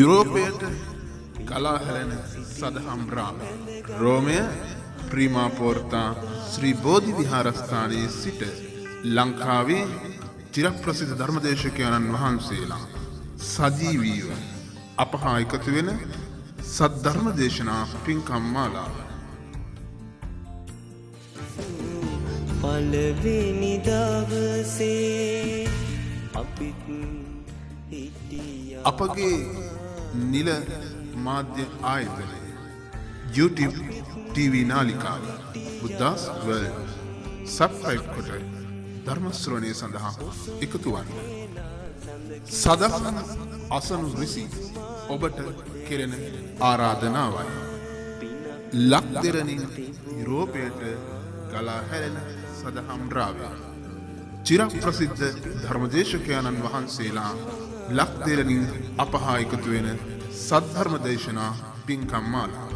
යුරෝපයට ගලා හැලෙන සදහම් රාම රෝමය ප්‍රීමා පෝර්තා ශ්‍රී බෝධි විහාරස්ථානයේ සිට ලංකාවේ චිරප්‍රසිද්ධ ධර්මදේශකයන්න් වහන්සේලා සජීවීව අප හා එකතු වෙන සද්ධර්ම දේශනා පින්කම් මාලාව පළවෙනි දවසේ අපිත් හිටියා අපගේ නිල මාධ්‍ය ආයතනය YouTube TV නාලිකාව බුද්දාස් වර්ල්ඩ් සබ්ස්ක්‍රයිබ් කොට ධර්ම ශ්‍රවණය සඳහා එකතු වන්න. සදහම් අසනු රිසි ඔබට කෙරෙන ආරාධනාවයි. ලක්දෙරණින් යුරෝපයට ගලා හැරෙන සදහම් රාවය චිරප්‍රසිද්ධ ධර්මදේශකයන්න් වහන්සේලා ලක්දෙරණින් අප හා එකතු වෙන සද්ධර්ම දේශනා පින්කම් මාලාව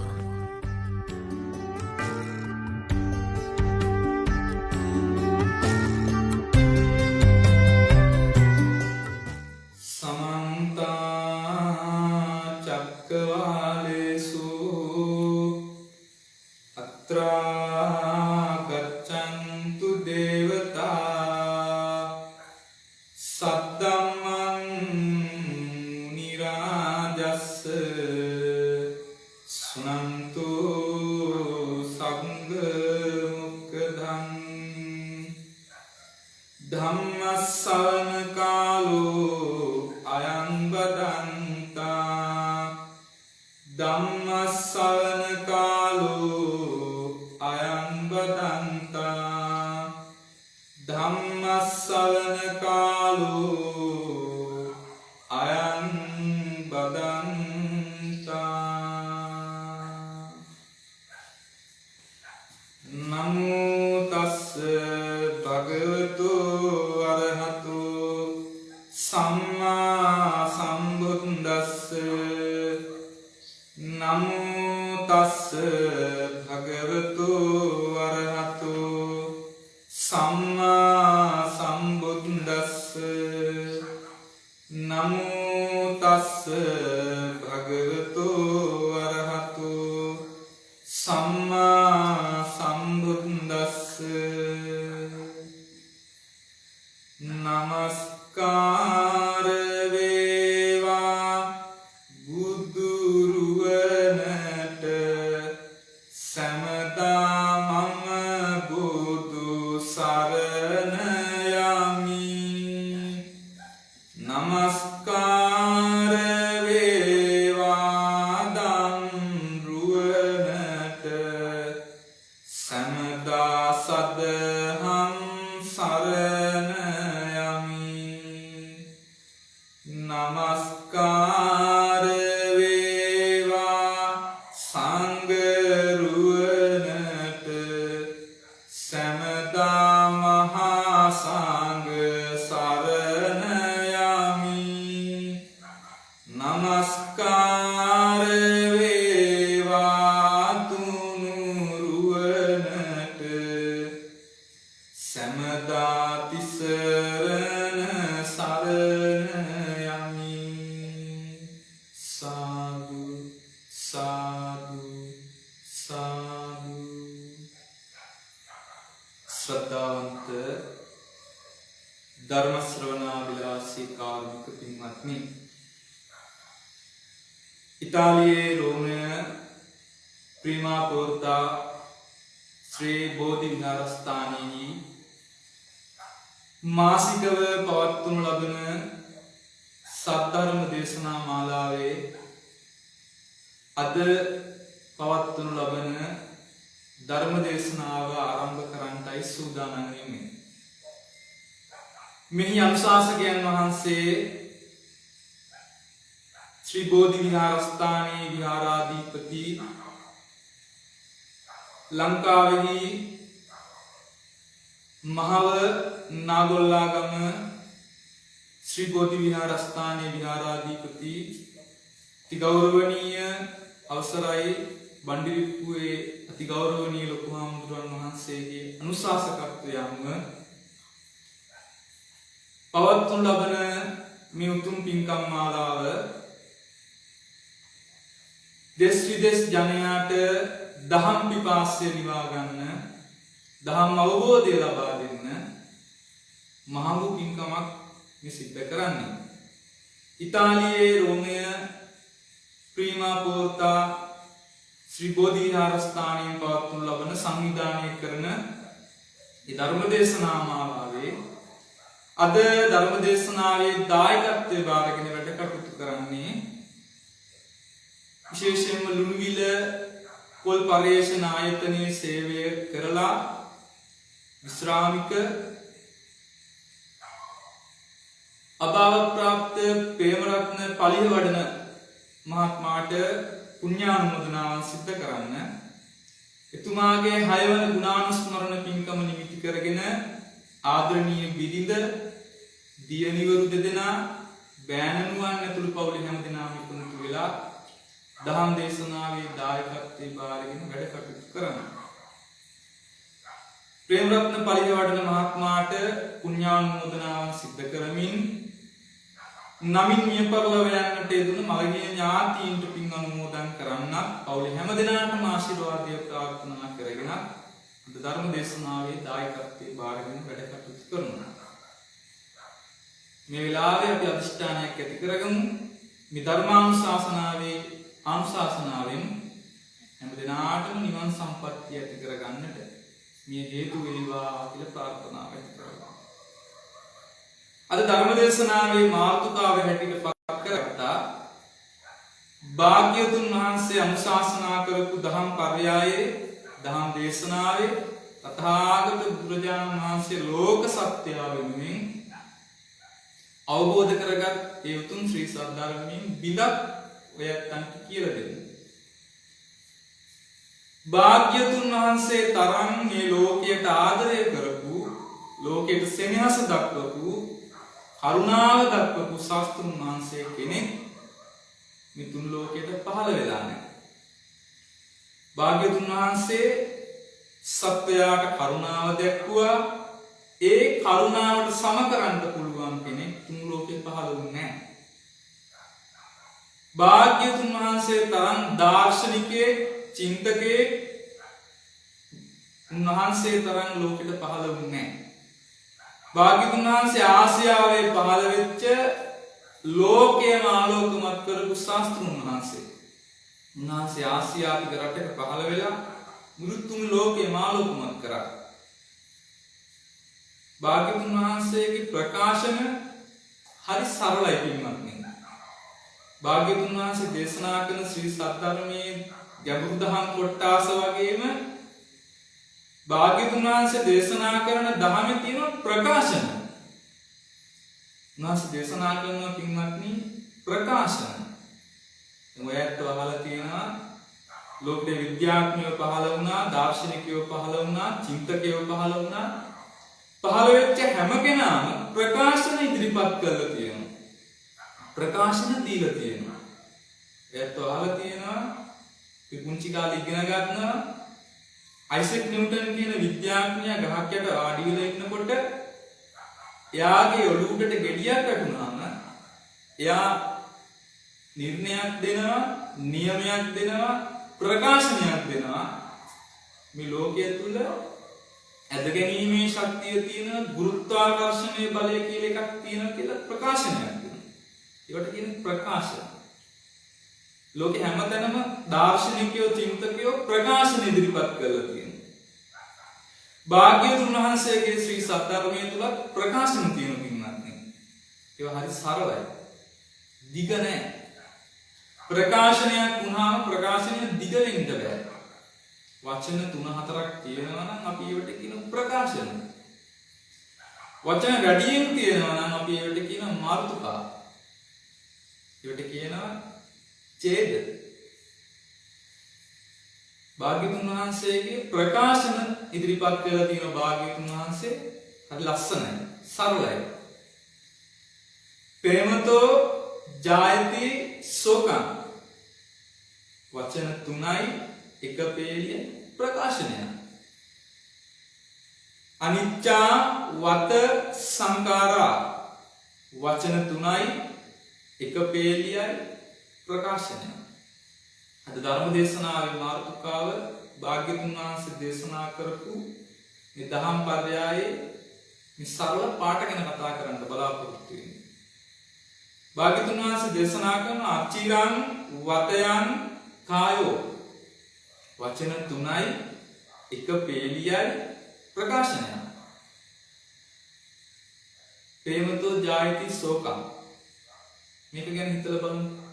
ශ්‍රද්ධාවන්ත ධර්ම ශ්‍රවණාභිලාෂී කාර්මික පින්වත්නි, ඉතාලියේ රෝමය ප්‍රීමා පෝර්තා ශ්‍රී බෝධි විහාරස්ථානයේ මාසිකව පවත්වනු ලබන සද්ධර්ම දේශනා මාලාවේ අද පවත්වනු ලබන ධර්ම දේශනාව ආරම්භ කරන්නයි සූදානම් වෙන්නේ. මෙහි අනුශාසකයන් වහන්සේ ශ්‍රී බෝධි විහාරස්ථානයේ විහාරාධිපති ලංකාවෙහි මහව නාගොල්ලාගම ශ්‍රී බෝධි විහාරස්ථානයේ විහාරාධිපති අතිගෞරවනීය අවසරයි බණ්ඩිරිප්පුවේ අතිගෞරවනීය ලොකු හාමුදුරුවන් වහන්සේගේ අනුශාසකත්වය අනුව පවත්වනු ලබන මේ උතුම් පින්කම් මාලාව දෙස් විදෙස් ජනයාට දහම් පිපාසය නිවා ගන්න, දහම් අවබෝධය ලබා දෙන්න මහඟු පින්කමක් මේ සිද්ධ කරන්නේ. ඉතාලියේ රෝමය ප්‍රීමා පෝර්තා ශ්‍රී බෝධිහාරස්ථානයෙන් පවත්වනු ලබන සංවිධානය කරන ඒ ධර්ම දේශනා මාලාවේ අද ධර්ම දේශනාවේ දායකත්වයේ බාරගෙන වැඩ කටයුතු කරන්නේ විශේෂයෙන්ම ලුණුවිල පොල් පර්යේෂණ ආයතනයේ සේවය කරලා විශ්‍රාමික අභාව ප්‍රාප්ත ප්‍රේමරත්න පලිහවඩන මහත්මයාට පුණ්‍යානුමෝදනාව සිද්ධ කරන්න එතුමාගේ 6 වන ගුණානුස්මරණ පින්කම නිමිති කරගෙන ආදරණීය බිරිඳ දියණිවරු දෙදෙනා බෑණනුවන් ඇතුළු පවුලේ හැම දෙනාම එකතු වෙලා දහම් දේශනාවේ දායකත්වයේ බාරගෙන වැඩ කටයුතු කරනවා. ප්‍රේමරත්න පලිහවඩන මහත්මයාට පුණ්‍යානුමෝදනාව සිද්ධ කරමින් නමින් මිය පරලොව යන්නට යෙදුණු මළගිය ඥාතීන්ට පින් අනුමෝදන් කරන්නත් පවුලේ හැම දෙනාටම ආශිර්වාදය ප්‍රාර්ථනා කරගෙන අද ධර්ම දේශනාවේ දායකත්වයේ බාරගෙන වැඩ කටයුතු කරනවා. මේ වෙලාවේ අපි අධිෂ්ඨානයක් ඇති කරගමු. මේ ධර්මානුශාසනාවේ අනුශාසනාවෙන් හැම දෙනාටම නිවන් සම්පත්තිය ඇති කරගන්නට මේ හේතු වේවා කියලා ප්‍රාර්ථනා කරනවා. අද ධර්ම දේශනාවේ මාතෘකාව හැටියට පත් කරගත්තා භාග්‍යවතුන් වහන්සේ අනුශාසනා කරපු දහම් පරයයේ දහම් දේශනාවේ තථාගත බුදුරජාණන් වහන්සේ ලෝක සත්‍යය වෙනුවෙන් අවබෝධ කරගත් ඒ උතුම් ශ්‍රී සද්ධර්මයෙන් බිඳක් ඔයයන්ට කියලා දෙන්න. භාග්‍යවතුන් වහන්සේ තරම් මේ ලෝකයට ආදරය කරපු, ලෝකයට සෙනෙහස දක්වපු, කරුණාව දක්වපු ශාස්ත්‍රුන් වහන්සේ කෙනෙක් මේ තුන් ලෝකයට පහළ වෙලා නැහැ. භාග්‍යවතුන් වහන්සේ සත්වයාට කරුණාව දැක්වුවා. ඒ කරුණාවට සම කරන්න පුළුවන් කෙනෙක් තුන් ලෝකෙ පහළ වුණේ නැහැ. භාග්‍යවතුන් වහන්සේ තරම් දාර්ශනිකේ චින්තකේ උන්වහන්සේ තරම් ලෝකෙට පහළ වුණේ නැහැ. භාග්‍යවතුන් වහන්සේ ආසියාවේ පහළ වෙච්ච ලෝකයම ආලෝකමත් කරපු ශාස්ත්‍රුන් වහන්සේ. උන්වහන්සේ ආසියාතික රටක පහළ වෙලා මුළු තුන් ලෝකයම ආලෝකමත් කරා. භාග්‍යවතුන් වහන්සේගේ ප්‍රකාශන හරි සරලයි පින්වත්නි. භාග්‍යවතුන් වහන්සේ දේශනා කරන ශ්‍රී සද්ධර්මයේ ගැඹුරු දහම් කොටස වගේම භාග්‍යවතුන් වහන්සේ දේශනා කරන ධර්මයේ තියෙන ප්‍රකාශන. උන්වහන්සේ දේශනා කරන පින්වත්නි ප්‍රකාශන. ඔයත් අහලා තියෙනවා ලෝකේ විද්‍යාඥයෝ පහළ වුණා, දාර්ශනිකයෝ පහළ වුණා, චින්තකයෝ පහළ වුණා. පහළ වෙච්ච හැම කෙනාම ප්‍රකාශන ඉදිරිපත් කරලා තියෙනවා. ප්‍රකාශන දීලා තියෙනවා. ඒත් අහලා තියෙනවා පුංචි කාලේ ඉගෙන ගන්නවා අයිසෙක් නිව්ටන් කියන විද්‍යාඥයා ගහක් යට ආඩි වෙලා ඉන්නකොට එයාගේ ඔළුවට ගෙඩියක් වැටුණාම එයා නිර්ණයක් දෙනවා, නියමයක් දෙනවා, ප්‍රකාශනයක් දෙනවා. මේ ලෝකයේ තුල ඇදගැනීමේ ශක්තිය තියෙන ගුරුත්වාකර්ෂණයේ බලය කියලා එකක් තියෙනවා කියලා ප්‍රකාශනයක් දෙනවා. ඒකට කියන්නේ ප්‍රකාශන. ලෝකේ හැමතැනම දාර්ශනිකයෝ, චින්තකයෝ ප්‍රකාශන ඉදිරිපත් කරලා තියෙනවා. භාග්‍යවතුන් වහන්සේගේ ශ්‍රී සද්ධර්මයේ තුල ප්‍රකාශන තියෙන පින්වත්නි. ඒවා හරි සරලයි. දිග නැහැ. ප්‍රකාශනයක් වුණාම ප්‍රකාශනය දිග වෙන්න බෑ. වචන 3-4ක් තියෙනවා නම් අපි ඒවට කියන ප්‍රකාශන. වචන වැඩියෙන් තියෙනවා නම් අපි ඒවට කියන මාතෘකා. ඒවට කියනවා ඡේද. භාග්‍යවතුන් වහන්සේගේ ප්‍රකාශන ඉදිරිපත් කරලා තියෙන භාග්‍යවතුන් වහන්සේ හරි ලස්සනයි, සරලයි. ප්‍රේමතෝ ජායති සෝකං. වචන 3යි එක පේළිය ප්‍රකාශනය. අනිච්චා වත සංඛාරා. වචන 3යි එක පේළියයි ප්‍රකාශනය. අද ධර්ම දේශනාවේ මාතෘකාව භාග්‍යතුන් වහන්සේ දේශනා කරපු මේ දහම් පරයයේ මේ සරල පාඩ ගැන කතා කරන්න බලාපොරොත්තු වෙන්නේ. භාග්‍යතුන් වහන්සේ දේශනා කරන අචිරං වතයන් කායෝ වචන තුනයි එක පේලියයි ප්‍රකාශනය. ප්‍රේමතෝ ජායති සෝකං. මේක ගැන හිතලා බලමු.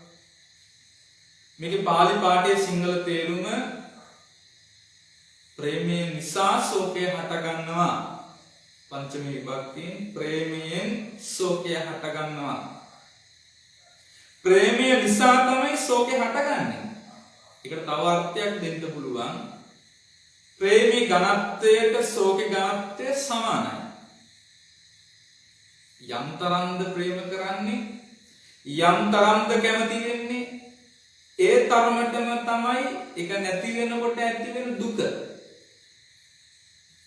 මේකේ පාලි පාඨයේ සිංහල තේරුම ප්‍රේමයෙන් නිසා ශෝකය හටගන්නවා. පංචමී විභක්තියෙන් ප්‍රේමයෙන් ශෝකය හටගන්නවා. ප්‍රේමය නිසා තමයි ශෝකය හටගන්නේ. ඒකට තව අර්ථයක් දෙන්න පුළුවන්. ප්‍රේමී ඝනත්වයට ශෝකේ ඝනත්වය සමානයි. යම් තරම්ද ප්‍රේම කරන්නේ, යම් තරම්ද කැමති වෙන්නේ, ඒ තරමටම තමයි ඒක නැති වෙනකොට ඇති වෙන දුක.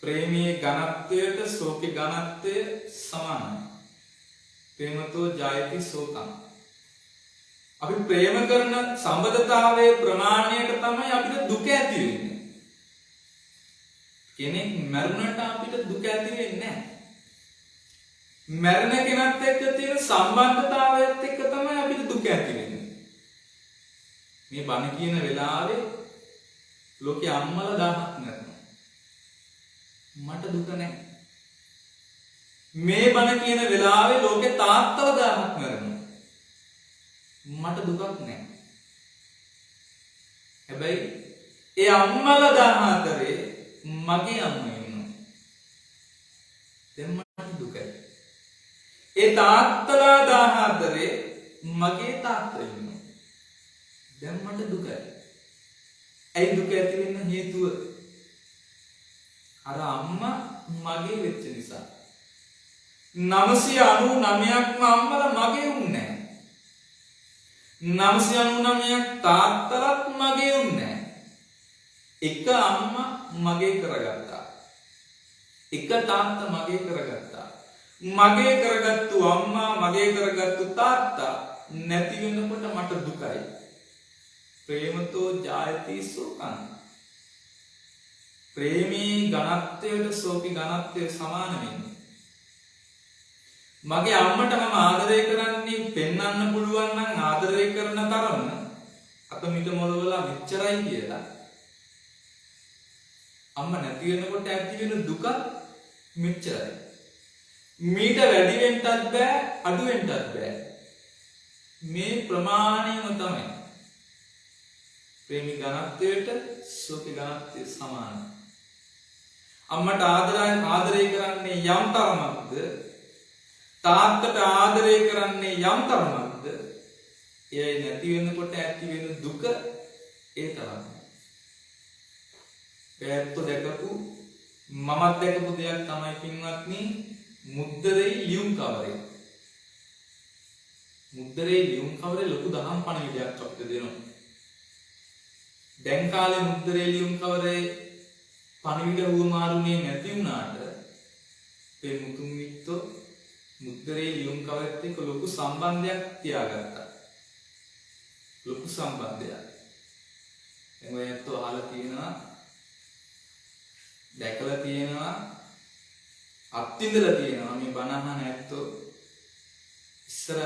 ප්‍රේමයේ ඝනත්වයට ශෝකේ ඝනත්වය සමානයි. ප්‍රේමතෝ ජායති ශෝකං. අපි ප්‍රේම කරන සම්බන්ධතාවයේ ප්‍රමාණයට තමයි අපිට දුක ඇති වෙන්නේ. කෙනෙක් මරුණට අපිට දුක ඇති වෙන්නේ නැහැ. මරණ කෙනත් එක්ක තියෙන සම්බන්ධතාවයත් එක්ක තමයි අපිට දුක ඇති වෙන්නේ. මේ බණ කියන වෙලාවේ ලෝකේ අම්මලා 1000ක් මරනවා. මට දුක නැහැ. මේ බණ කියන වෙලාවේ ලෝකේ තාත්තලා 1000ක් මරනවා. මට දුකක් නැහැ. හැබැයි ඒ අම්මලා 1000 අතරේ මගේ අම්මා ඉන්නවා. දැන් මට දුකයි. ඒ තාත්තලා 1000 අතරේ මගේ තාත්තා ඉන්නවා. දැන් මට දුකයි. ඇයි දුක ඇති වෙන්න හේතුව? අර අම්මා මගේ වෙච්ච නිසා. 999ක්ම අම්මලා මගේ උන්නේ නැහැ. 999ක් තාත්තලාත් මගේ උන්නේ නැහැ. එක අම්මා මගේ කරගත්තා. එක තාත්තා මගේ කරගත්තා. මගේ කරගත්තු අම්මා මගේ කරගත්තු තාත්තා නැති වෙනකොට මට දුකයි. ප්‍රේමතෝ ජායති සෝකං. ප්‍රේමී ඝනත්වයට ශෝකී ඝනත්වය සමාන වෙන්නේ. මගේ අම්මට මම ආදරය කරන්නේ පෙන්වන්න පුළුවන් නම් ආදරය කරන තරම අත මිට මොළවලා මෙච්චරයි කියලා. අම්මා නැති වෙනකොට ඇති වෙන දුක මෙච්චරයි. මීට වැඩි වෙන්නත් බෑ අඩු වෙන්නත් බෑ. මේ ප්‍රමාණයම තමයි ප්‍රේමී ඝනත්වයට ශෝකී ඝනත්වය සමානයි. අම්මට ආදරය කරන්නේ යම් තරමක්ද, තාත්තට ආදරය කරන්නේ යම් තරමක්ද, ඒ නැති වෙනකොට ඇති වෙන දුක ඒ තරමයි. පැත්ත දැකපු මමත් දැකපු දෙයක් තමයි පින්වත්නි මුද්දරේ ලියුම් කවරේ. මුද්දරේ ලියුම් කවරේ ලොකු දහම් පණිවිඩයක් අපිට දෙනවා. දැන් කාලේ මුද්දරේ ලියුම් කවරේ පණිවිඩ වුමාරුනේ නැති වුණාට මේ මුතුන් විත්තෝ මුද්දරේ ලියුම් කවරේත් එක්ක ලොකු සම්බන්ධයක් තියාගත්තා. ලොකු සම්බන්ධයක්. දැන් ඔයත් අහලා තියෙනවා, දැකලා තියෙනවා, අත්විඳලා තියෙනවා මේ බණ අහන ඇත්තෝ. ඉස්සර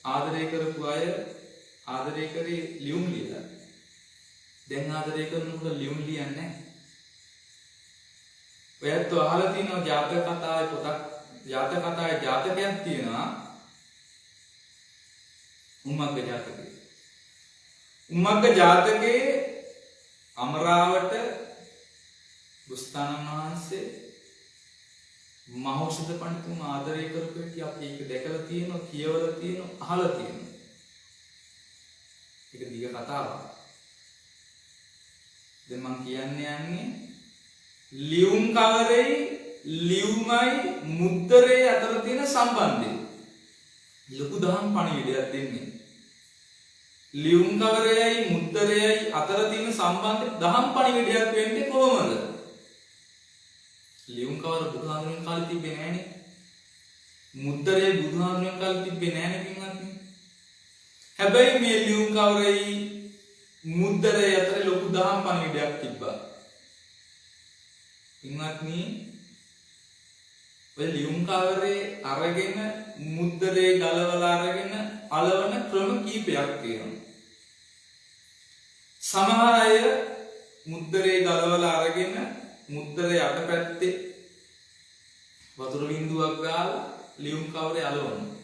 ආදරය කරපු අය ආදරය කරේ ලියුම් ලියලා. දැන් ආදරය කරනකොට ලියුම් ලියන්නේ නැහැ. ඔයත් අහලා තියෙනවා ජාතක කතාවේ පොතක්, ජාතක කතාවේ ජාතකයක් තියෙනවා. උම්මග්ග ජාතකය. උම්මග්ග ජාතකයේ අමරාවට බුස්තානන් වහන්සේ මහෞෂධ පඬිතුමා ආදරය කරපු හැටි අපි ඒක දැකලා තියෙනවා, කියවලා තියෙනවා, අහලා තියෙනවා. ඒක දිග කතාවක්. දැන් මම යන්නේ ලියුම් කවරේ ලියුමයි මුද්දරේ අතර තියෙන සම්බන්ධය. ලොකු දහම් පණිවිඩයක් දෙන්නේ. ලියුම් කවරේයි මුද්දරේයි අතර තියෙන සම්බන්ධය දහම් පණිවිඩයක් වෙන්නේ කොහොමද? ලියුම් කවර බුදුහාමුදුරන් කාලේ තිබ්බේ නෑනේ. මුද්දරේ බුදුහාමුදුරන් කාලේ තිබ්බේ නෑනේ පින්වත්නි. හැබැයි මේ ලියුම් කවරේයි මුද්දරේ අතර ලොකු දහම් පණිවිඩයක් තිබ්බා. ඉන්නත්නි ඔය ලියුම් කවරේ අරගෙන මුද්දරේ ගලවලා අරගෙන අලවන ක්‍රම කීපයක් තියෙනවා. සමහර අය මුද්දරේ ගලවලා අරගෙන මුද්දරේ අටපැත්තේ වතුර බින්දුවක් ගාලා ලියුම් කවරේ අලවනවා.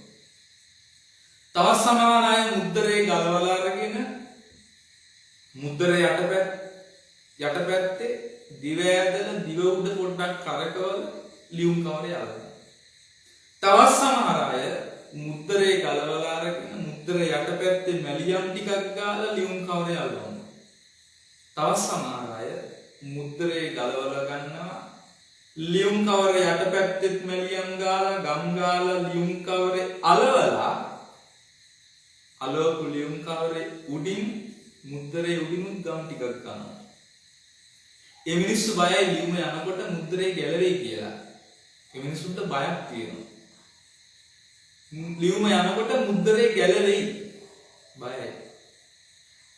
තවත් සමහර අය මුද්දරේ ගලවලා අරගෙන මුද්දරේ යටපැත්තේ දිව ඇදලා දිව උඩ පොඩ්ඩක් කරකවල ලියුම් කවරේ අලවනවා. තවත් සමහර අය මුද්දරේ ගලවලා අරගෙන මුද්දරේ යටපැත්තේ මැලියම් ටිකක් ගාලා ලියුම් කවරේ අලවනවා. තවත් සමහර අය මුද්දරේ ගලවලා ගන්නවා ලියුම් කවරේ යටපැත්තෙත් මැලියම් ගාලා ගම් ගාලා ලියුම් කවරේ අලවලා අලවපු ලියුම් කවරේ උඩින් මුද්දරේ උඩිනුත් ගම් ටිකක් ගන්නවා. ඒ මිනිස්සු බයයි ලියුම යනකොට මුද්දරේ ගැලවෙයි කියලා. ඒ මිනිස්සුන්ට බයක් තියෙනවා. ලියුම යනකොට මුද්දරේ ගැලවෙයි බයයි.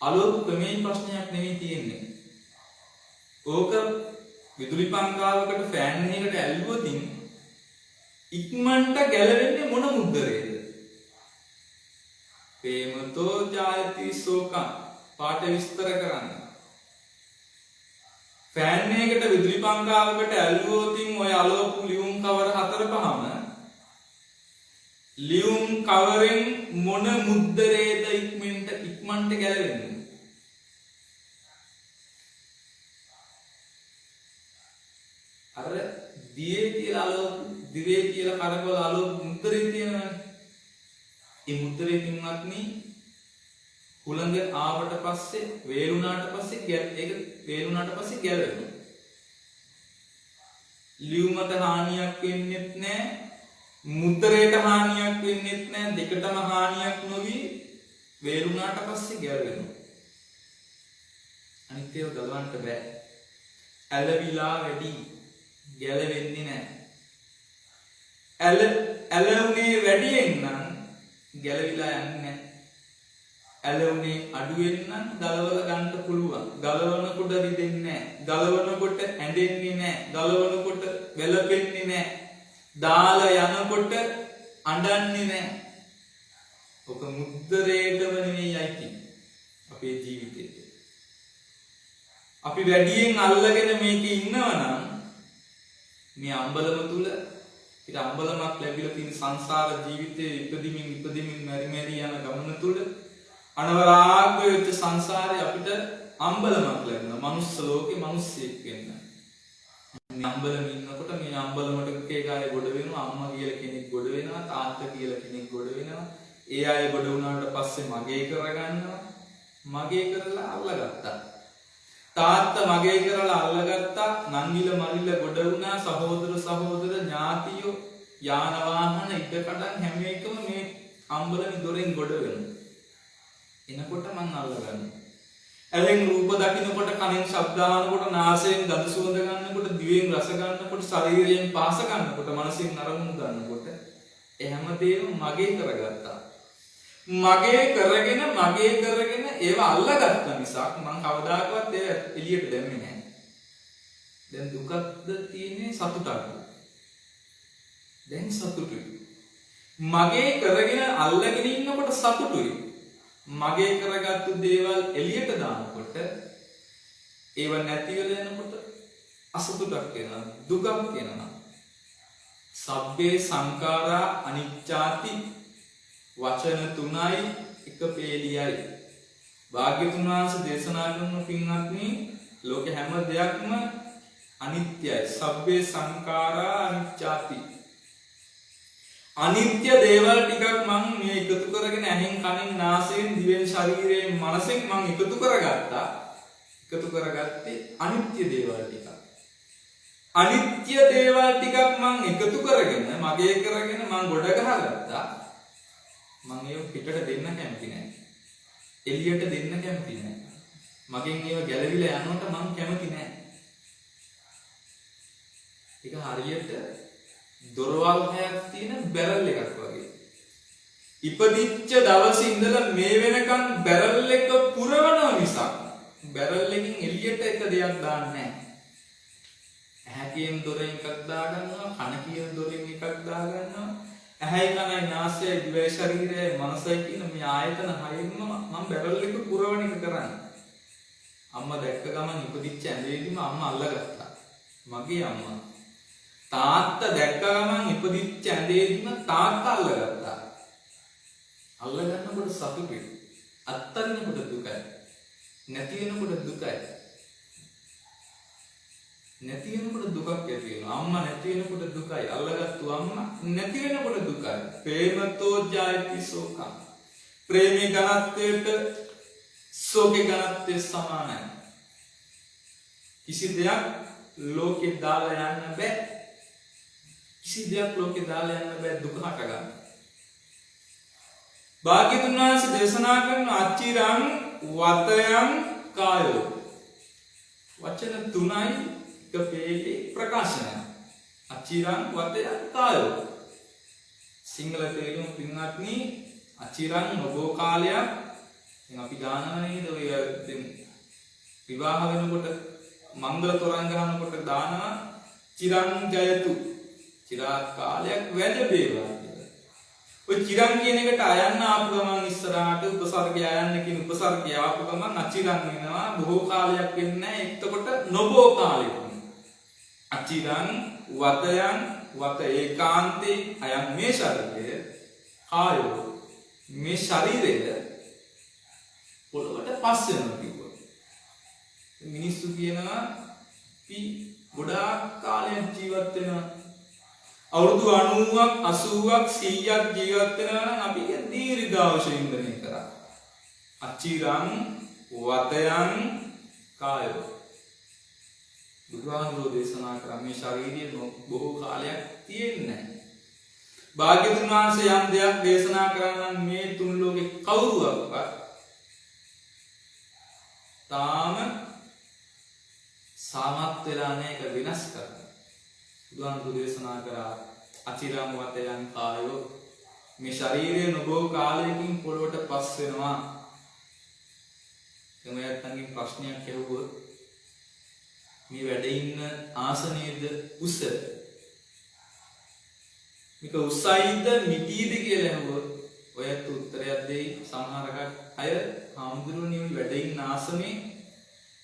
අලවපු ක්‍රමේ ප්‍රශ්නයක් නෙවෙයි තියෙන්නේ. ඕක විදුලි පංකාවකට ෆෑන් එකකට ඇල්ලුවොත් ඉක්මනට ගැලවෙන්නේ මොන මුද්දරේද? ප්‍රේමතෝ ජායති සෝකං පාට විස්තර කරන්න. ෆෑන් එකකට විදුලි පංකාවකට ඇල්ලුවොත් ඔය අලවපු ලියුම් කවර 4-5ම ලියුම් කවරෙන් මොන මුද්දරේද ඉක්මනට ගැලවෙන්නේ? අර දිවේ කියලා කරකවල අලවපු මුද්දරේ තියෙනවනේ. ඒ මුද්දරේ පින්වත්නි හුළඟ ආවට පස්සේ වේලුණාට පස්සේ ගැලවෙනවා. ලියුමට හානියක් වෙන්නෙත් නැහැ, මුද්දරේට හානියක් වෙන්නෙත් නැහැ, දෙකටම හානියක් නොවි වේලුණාට පස්සේ ගැලවෙනවා. අනිත් ඒවා ගලවන්න බෑ. ඇලවිලා වැඩි ගැලවෙන්නේ නැහැ. ඇලුනේ වැඩියෙන් නම් ගැලවිලා යන්නේ නැහැ. ඇලුනේ අඩුවෙන් නම් ගලවලා ගන්න පුළුවන්. ගලවනකොට රිදෙන්නේ නැහැ. ගලවනකොට ඇඬෙන්නේ නැහැ. ගලවනකොට වැළපෙන්නේ නැහැ. දාලා යනකොට අඬන්නේ නැහැ. ඔක මුද්දරේටම නෙවෙයි අයිති අපේ ජීවිතේට. අපි වැඩියෙන් අල්ලගෙන මේකේ ඉන්නවනම් මේ අම්බලම තුල ඊට අම්බලමක් ලැබිලා තියෙන සංසාර ජීවිතයේ ඉපදිමින් මැරි යන ගමන තුල අනවරාග්‍ය වෙච්ච සංසාරේ අපිට අම්බලමක් ලැබුණා. මනුස්ස ලෝකේ මිනිස්සෙක් වෙන්න. මේ අම්බලම ඉන්නකොට මේ අම්බලමට කේකායේ ගොඩ වෙනවා, අම්මා කියලා කෙනෙක් ගොඩ වෙනවා, තාත්තා කියලා කෙනෙක් ගොඩ වෙනවා. ඒ අය ගොඩ වුණාට පස්සේ මගේ කරගන්නවා. මගේ කරලා අල්ලගත්තා. තාත්තා මගේ කරලා අල්ලගත්තා. නංගිල මරිල ගොඩ වුණා. සහෝදර ඥාතියෝ යාන වාහන ඉඩකඩම් හැම එකම මේ අම්බලමේ දොරෙන් ගොඩ වෙනවා. එනකොට මං අල්ලගන්නවා. ඇහෙන් රූප දකින්නකොට, කනෙන් ශබ්ද අහනකොට, නාසයෙන් ගඳ සුවඳ ගන්නකොට, දිවෙන් රස ගන්නකොට, ශරීරයෙන් පහස ගන්නකොට, මනසෙන් අරමුණු ගන්නකොට හැමදේම මගේ කරගත්තා. මගේ කරගෙන ඒව අල්ලගත්ත නිසා මං කවදාකවත් ඒව එළියට දැම්මේ නැහැ. දැන් දුකක්ද තියෙන්නේ සතුටක්ද? දැන් සතුටුයි. මගේ කරගෙන අල්ලගෙන ඉන්නකොට සතුටුයි. මගේ කරගත්තු දේවල් එළියට දානකොට ඒව නැති වෙලා යනකොට අසතුටක් වෙනවා, දුකක් වෙනවා. සබ්බේ සංඛාරා අනිච්චාති වචන තුනයි එක පේලියයි. භාග්‍යතුන් වහන්සේ දේශනා කරන පින්වත්නි, ලෝක හැම දෙයක්ම අනිත්‍යයි. සබ්බේ සංඛාරා අනිච්චාති. අනිත්‍ය දේවල් ටිකක් මම මේ එකතු කරගෙන ඇහෙන් කනෙන් නාසයෙන් දිවෙන් ශරීරයෙන් මනසෙන් මම එකතු කරගත්තා. එකතු කරගත්තේ අනිත්‍ය දේවල් ටිකක්. අනිත්‍ය දේවල් ටිකක් මම එකතු කරගෙන මගේ කරගෙන මම ගොඩ ගහගත්තා. මම ඒව පිටට දෙන්න කැමති නැහැ. එළියට දෙන්න කැමති නැහැ. මගෙන් ඒව ගැලවිලා යනකොට මම කැමති නැහැ. ඒක හරියට දොරවල් හයක් තියෙන බැරල් එකක් වගේ. ඉපදිච්ච දවසේ ඉඳලා මේ වෙනකන් බැරල් එක පුරවනවා මිසක් බැරල් එකකින් එළියට එක දෙයක් දාන්නේ නැහැ. ඇහැ කියන දොරෙන් එකක් දාගන්නවා, කන කියන දොරෙන් එකක් දාගන්නවා. ඇහැයි කනයි නාසයයි දිවයි ශරීරයයි මනසයි කියන මේ ආයතන හයෙන්ම මම බැරල් එක පුරවන එක කරන්නේ. අම්මා දැක්ක ගමන් ඉපදිච්ච ඇඳේදීම අම්මා අල්ලගත්තා. මගේ අම්මා. තාත්තා දැක්ක ගමන් ඉපදිච්ච ඇඳේදීම තාත්තා අල්ලගත්තා. අල්ලගන්නකොට සතුටුයි. අත්තරිනකොට දුකයි. නැති වෙනකොට දුකයි. නැති වෙනකොට දුකක් ඇති වෙනවා. අම්මා නැති වෙනකොට දුකයි. අල්ලගත්තු අම්මා නැති වෙනකොට දුකයි. ප්‍රේමතෝ ජායති සෝකං. ප්‍රේමී ඝනත්වයට සෝකේ ඝනත්වය සමානයි. කිසි දෙයක් ලෝකේ දාලා යන්න බෑ. කිසි දෙයක් ලෝකේ දාලා යන්න බෑ දුක හට ගන්න. භාග්‍යවතුන් වහන්සේ දේශනා කරන අච්චිරං වතයන් කායෝ වචන තුනයි එක පේලේ ප්‍රකාශනය. අච්චිරං වතයන් කායෝ සිංහල තේරුම පින්වත්නි අච්චිරං නොබෝ කාලයක් දැන් අපි ගානවා නේද ඔය දැන් විවාහ වෙනකොට මංගල තොරන් ගහනකොට දානවා චිරං ජයතු චිරාත් කාලයක් වැඩ වේවා. ඔය චිරං කියන එකට අයන්න ආපු ගමන් ඉස්සරහට උපසර්ගය අයන්න කියන උපසර්ගය ආපු ගමන් අචිරං වෙනවා බොහෝ කාලයක් වෙන්නේ නැහැ. එතකොට නොබෝ කාලෙක අචිරං වතයන් වත ඒකාන්තේ අයන් මේ ශරීරය කායෝ මේ ශරීරය පොළොවට පස් වෙනවා කිව්වා. මිනිස්සු කියනවා අපි ගොඩාක් කාලයක් ජීවත් වෙනවා. අවුරුදු 90ක් 80ක් 100ක් ජීවත් වෙනවා නම් අපි දීර්ඝායුෂ ඉන්ද්‍රණය කරා. අචිරං වතයන් කායෝ බුදුහාමුදුරෝ දේශනා කරා මේ ශාරීරිය බොහෝ කාලයක් තියෙන්නේ නැහැ. භාග්‍යවතුන් වහන්සේ යම් දෙයක් දේශනා කරා නම් මේ තුන් ලෝකේ කවුරුවක්වත් තාම සාමත් වෙලා නැහැ ඒක විනාශ කරන්න. බුදුහාමුදුරෝ දේශනා කරා අචිරං වතයන් කායෝ මේ ශරීරය නොබෝ කාලයකින් පොළොවට පස් වෙනවා. එමෙයන්ගේ ප්‍රශ්නයක් ඇහුවොත් මේ වැඩ ඉන්න ආසනයේද උස මේක උසයිද මිටිද කියලා ඇහුවොත් ඔයත් උත්තරයක් දෙයි. සමහරකට අය හාමුදුරුවනේ මේ වැඩ ඉන්න ආසනේ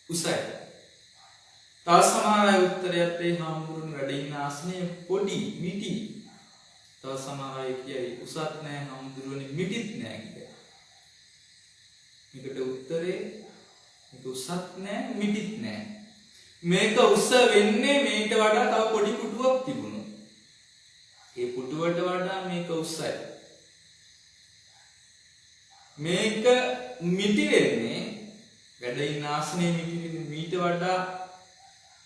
උසයි. තව සමහර අය උත්තරයක් දෙයි හාමුදුරුවනේ වැඩ ඉන්න ආසනේ පොඩි මිටි. තව සමහර අය කියයි උසත් නෑ හාමුදුරුවනේ මිටිත් නෑ කියලා. මේකට උත්තරේ මේක උසත් නෑ මිටිත් නෑ. මේක උස වෙන්නේ මේට වඩා තව පොඩි පුටුවක් තිබුණොත්. ඒ පුටුවට වඩා මේක උසයි. මේක මිටි වෙන්නේ වැඩ ඉන්න ආසනේ මිටි වෙන්නේ මීට වඩා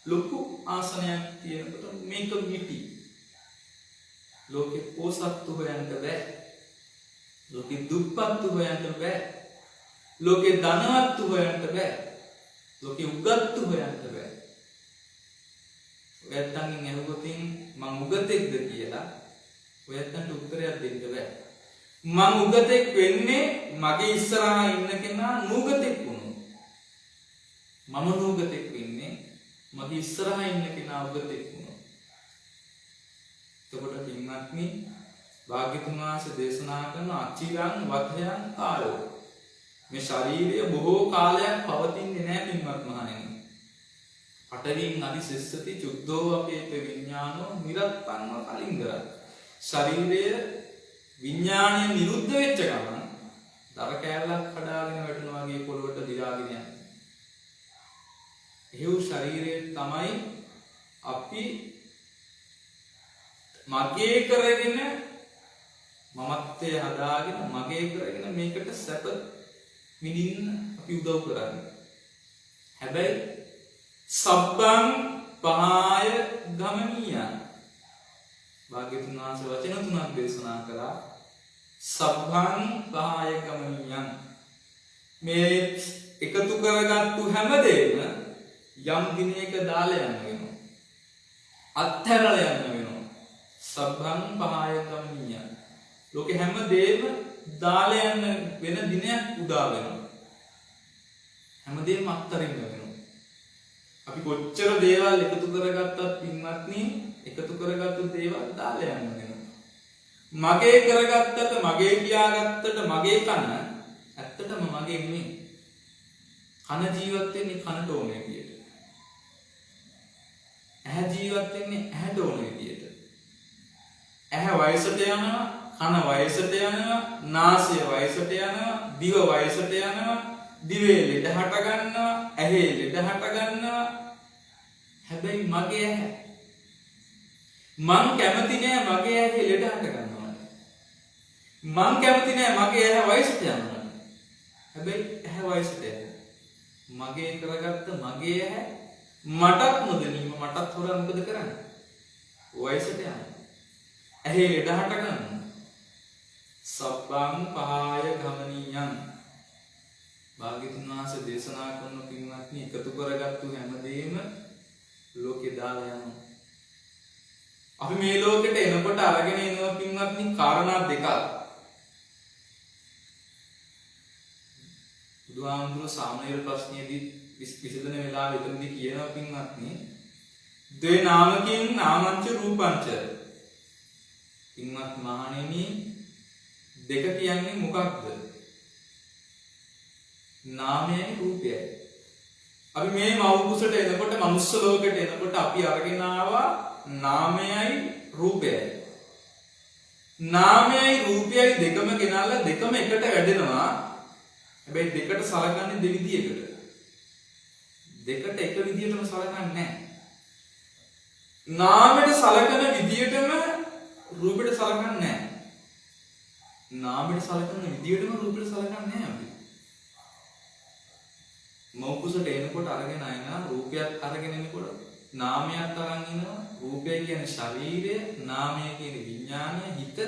ලොකු ආසනයක් තියෙනකොට මේක මිටි. ලෝකෙ පොසත්තු හොයන්න බෑ. ලෝකෙ දුප්පත්තු හොයන්න බෑ. ලෝකෙ ධනවත්තු හොයන්න බෑ. ලෝකෙ උගත්තු හොයන්න බෑ. ඔයත්තන්ගෙන් ඇහුවොතින් මං උගතෙක්ද කියලා ඔයත්තන්ට උත්තරයක් දෙන්න බෑ. මං උගතෙක් වෙන්නේ මගේ ඉස්සරහා ඉන්න කෙනා නුගතෙක් වුණොත්. මම නුගතෙක් වෙන්නේ මගේ ඉස්සරහා ඉන්න කෙනා උගතෙක් වුණොත්. එතකොට පින්වත්නි භාග්‍යතුන් වහන්සේ දේශනා කරන අචිරං වතයන් කායෝ මේ ශරීරය බොහෝ කාලයක් පවතින්නේ නැහැ පින්වත් මහණෙනි. පඨවින් අදිසෙස්සති චුද්ධෝ අපේත විඥානෝ නිරත්තංව කලින්දරක්. ශරීරය විඥාණය නිරුද්ධ වෙච්ච ගමන් දර කෑල්ලක් කඩාගෙන වැටෙනවා වගේ පොළොවට දිරාගෙන යනවා. ඒ ශරීරයේ තමයි අපි මගේ කරගෙන මමත්වයේ හදාගෙන මගේ කරගෙන මේකට සැප විඳින්න අපි උදව් කරන්නේ. හැබැයි සබ්බං පහාය ගමනියං භාග්‍යවතුන් වහන්සේ වචන තුනක් දේශනා කළා. සබ්බං පහාය ගමනියං මේ එකතු කරගත්තු හැමදේම යම් දිනයක දාලා යන්න වෙනවා. අත්හැරලා යන්න වෙනවා. සබ්බං පහාය ගමනියං ලෝකේ හැමදේම දාලා යන්න වෙන දිනයක් උදා වෙනවා. හැමදේම අත්තරින් වෙනවා. අපි කොච්චර දේවල් එකතු කරගත්තත් පින්වත්නි එකතු කරගත්තු දේවල් දාලා යන්න වෙනවා. මගේ කරගත්තට මගේ කියාගත්තට මගේ කන ඇත්තටම මගේ නෙමෙයි. කන ජීවත් වෙන්නේ කනට ඕන විදියට. ඇහැ ජීවත් වෙන්නේ ඇහැට ඕන විදියට. ඇහැ වයසට යනවා, කන වයසට යනවා, නාසය වයසට යනවා, දිව වයසට යනවා, දිවේ ලෙඩ හට ගන්නවා, ඇහි ලෙඩ හට ගන්නවා. හැබැයි මගේ ඇහැ මං කැමති නෑ මගේ ඇහි ලෙඩ හට ගන්නවා. මං කැමති නෑ මගේ ඇහැ වයසට යනවා. හැබැයි ඇහැ වයසට යනවා. මගේ කරගත්ත මගේ ඇහැ මටත් නොදැනීම මටත් හොරා මොකද කරන්නේ? වයසට යනවා. ඇහි ලෙඩ හට ගන්නවා. සබ්බං පහාය ගමනියං. භාග්‍යවතුන් වහන්සේ දේශනා කරන පින්වත්නි එකතු කරගත්තු හැමදේම ලෝකේ දාලා යනවා. අපි මේ ලෝකෙට එනකොට අරගෙන එනවා පින්වත්නි කාරණා දෙකක්. බුදුහාමුදුරුවෝ සාමණේර ප්‍රශ්නයේදී විසඳන වෙලාවෙ එතනදී කියනවා පින්වත්නි ද්වේ නාමකින් නාමංච රූපංච. පින්වත් මහණෙනි දෙක කියන්නේ මොකක්ද? නාමයයි රූපයයි. අපි මේ මව් කුසට එනකොට මනුස්ස ලෝකෙට එනකොට අපි අරගෙන ආවා නාමයයි රූපයයි. නාමයයි රූපයයි දෙකම ගෙනල්ලා දෙකම එකට වැඩෙනවා. හැබැයි දෙකට සලකන්නේ දෙවිදියකට. දෙකට එක විදියටම සලකන්නේ නැහැ. නාමයට සලකන විදියටම රූපයට සලකන්නේ නැහැ. නාමයට සලකන විදියටම රූපයට සලකන්නේ නැහැ අපි. මෞකුසට එනකොට අරගෙන ආයනා රූපයත් අරගෙන එනකොට නාමයක් අරන් ඉනවා. රූපය කියන්නේ ශරීරය, නාමය කියන්නේ විඥානය, හිත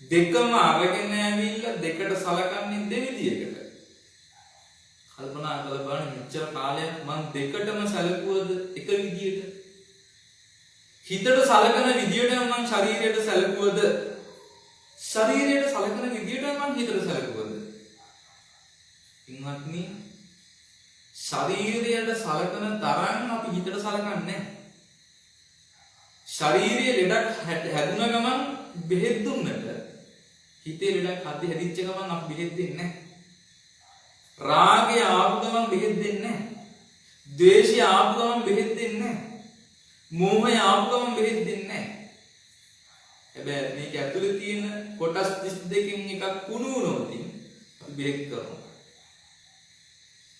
දෙකම අරගෙන ඇවිල්ලා දෙකට සලකන්නේ දෙවිදියකට. කල්පනා කරලා බලන්න මෙච්චර කාලයක් මම දෙකටම සැලකුවද එක විදියට? හිතට සලකන විදියටම මම ශරීරයට සැලකුවද? ශරීරයට සලකන විදියටම මම හිතට සැලකුවද? ඉන්නත්නි ශරීරයට සලකන තරම් අපි හිතට සලකන්නේ නැහැ. ශරීරයේ ලෙඩක් හැදුන ගමන් බෙහෙත් දුන්නට හිතේ ලෙඩක් හැදිච්ච ගමන් අපි බෙහෙත් දෙන්නේ නැහැ. රාගය ආපු ගමන් බෙහෙත් දෙන්නේ නැහැ. ද්වේෂය ආපු ගමන් බෙහෙත් දෙන්නේ නැහැ. මෝහය ආපු ගමන් බෙහෙත් දෙන්නේ නැහැ. හැබැයි මේක ඇතුලේ තියෙන කොටස් 32කින් එකක් කුණු වුණොත් අපි බෙහෙත් කරනවා.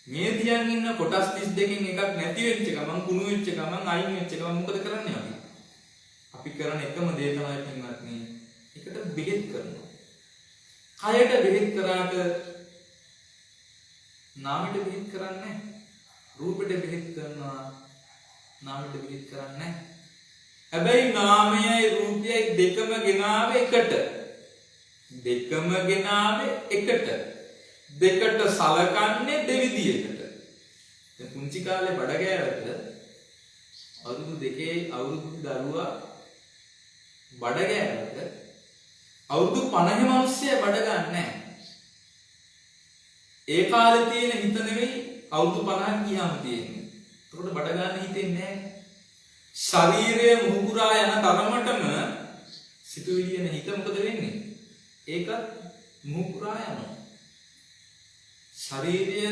මේ තියන් ඉන්න කොටස් 32කින් එකක් නැති වෙච්ච ගමන් කුණු වෙච්ච ගමන් අයින් වෙච්ච ගමන් මොකද කරන්නේ අපි? අපි කරන එකම දේ තමයි පින්වත්නි එකට බෙහෙත් කරනවා. කයට බෙහෙත් කරාට නාමයට බෙහෙත් කරන්නේ නැහැ. රූපෙට බෙහෙත් කරනවා නාමයට බෙහෙත් කරන්නේ නැහැ. හැබැයි නාමයයි රූපයයි දෙකම ගෙනාවේ එකට. දෙකම ගෙනාවේ එකට. දෙකට සලකන්නේ දෙවිදියකට. දැන් පුංචි කාලේ බඩගෑවට අවුරුදු 2 අවුරුදු දරුවා බඩගෑවට අවුරුදු 50 මිනිස්සෙ බඩ ගන්නෑ. ඒ කාලේ තියෙන හිත නෙවෙයි අවුරුදු 50 ගියාම තියෙන්නේ. ඒකට බඩ ගන්න හිතෙන්නේ නැහැ. ශරීරය මුහුකුරා යන තරමටම සිතුවිලි එන හිත මොකද වෙන්නේ? ඒකත් මුහුකුරා යනවා. ශරීරය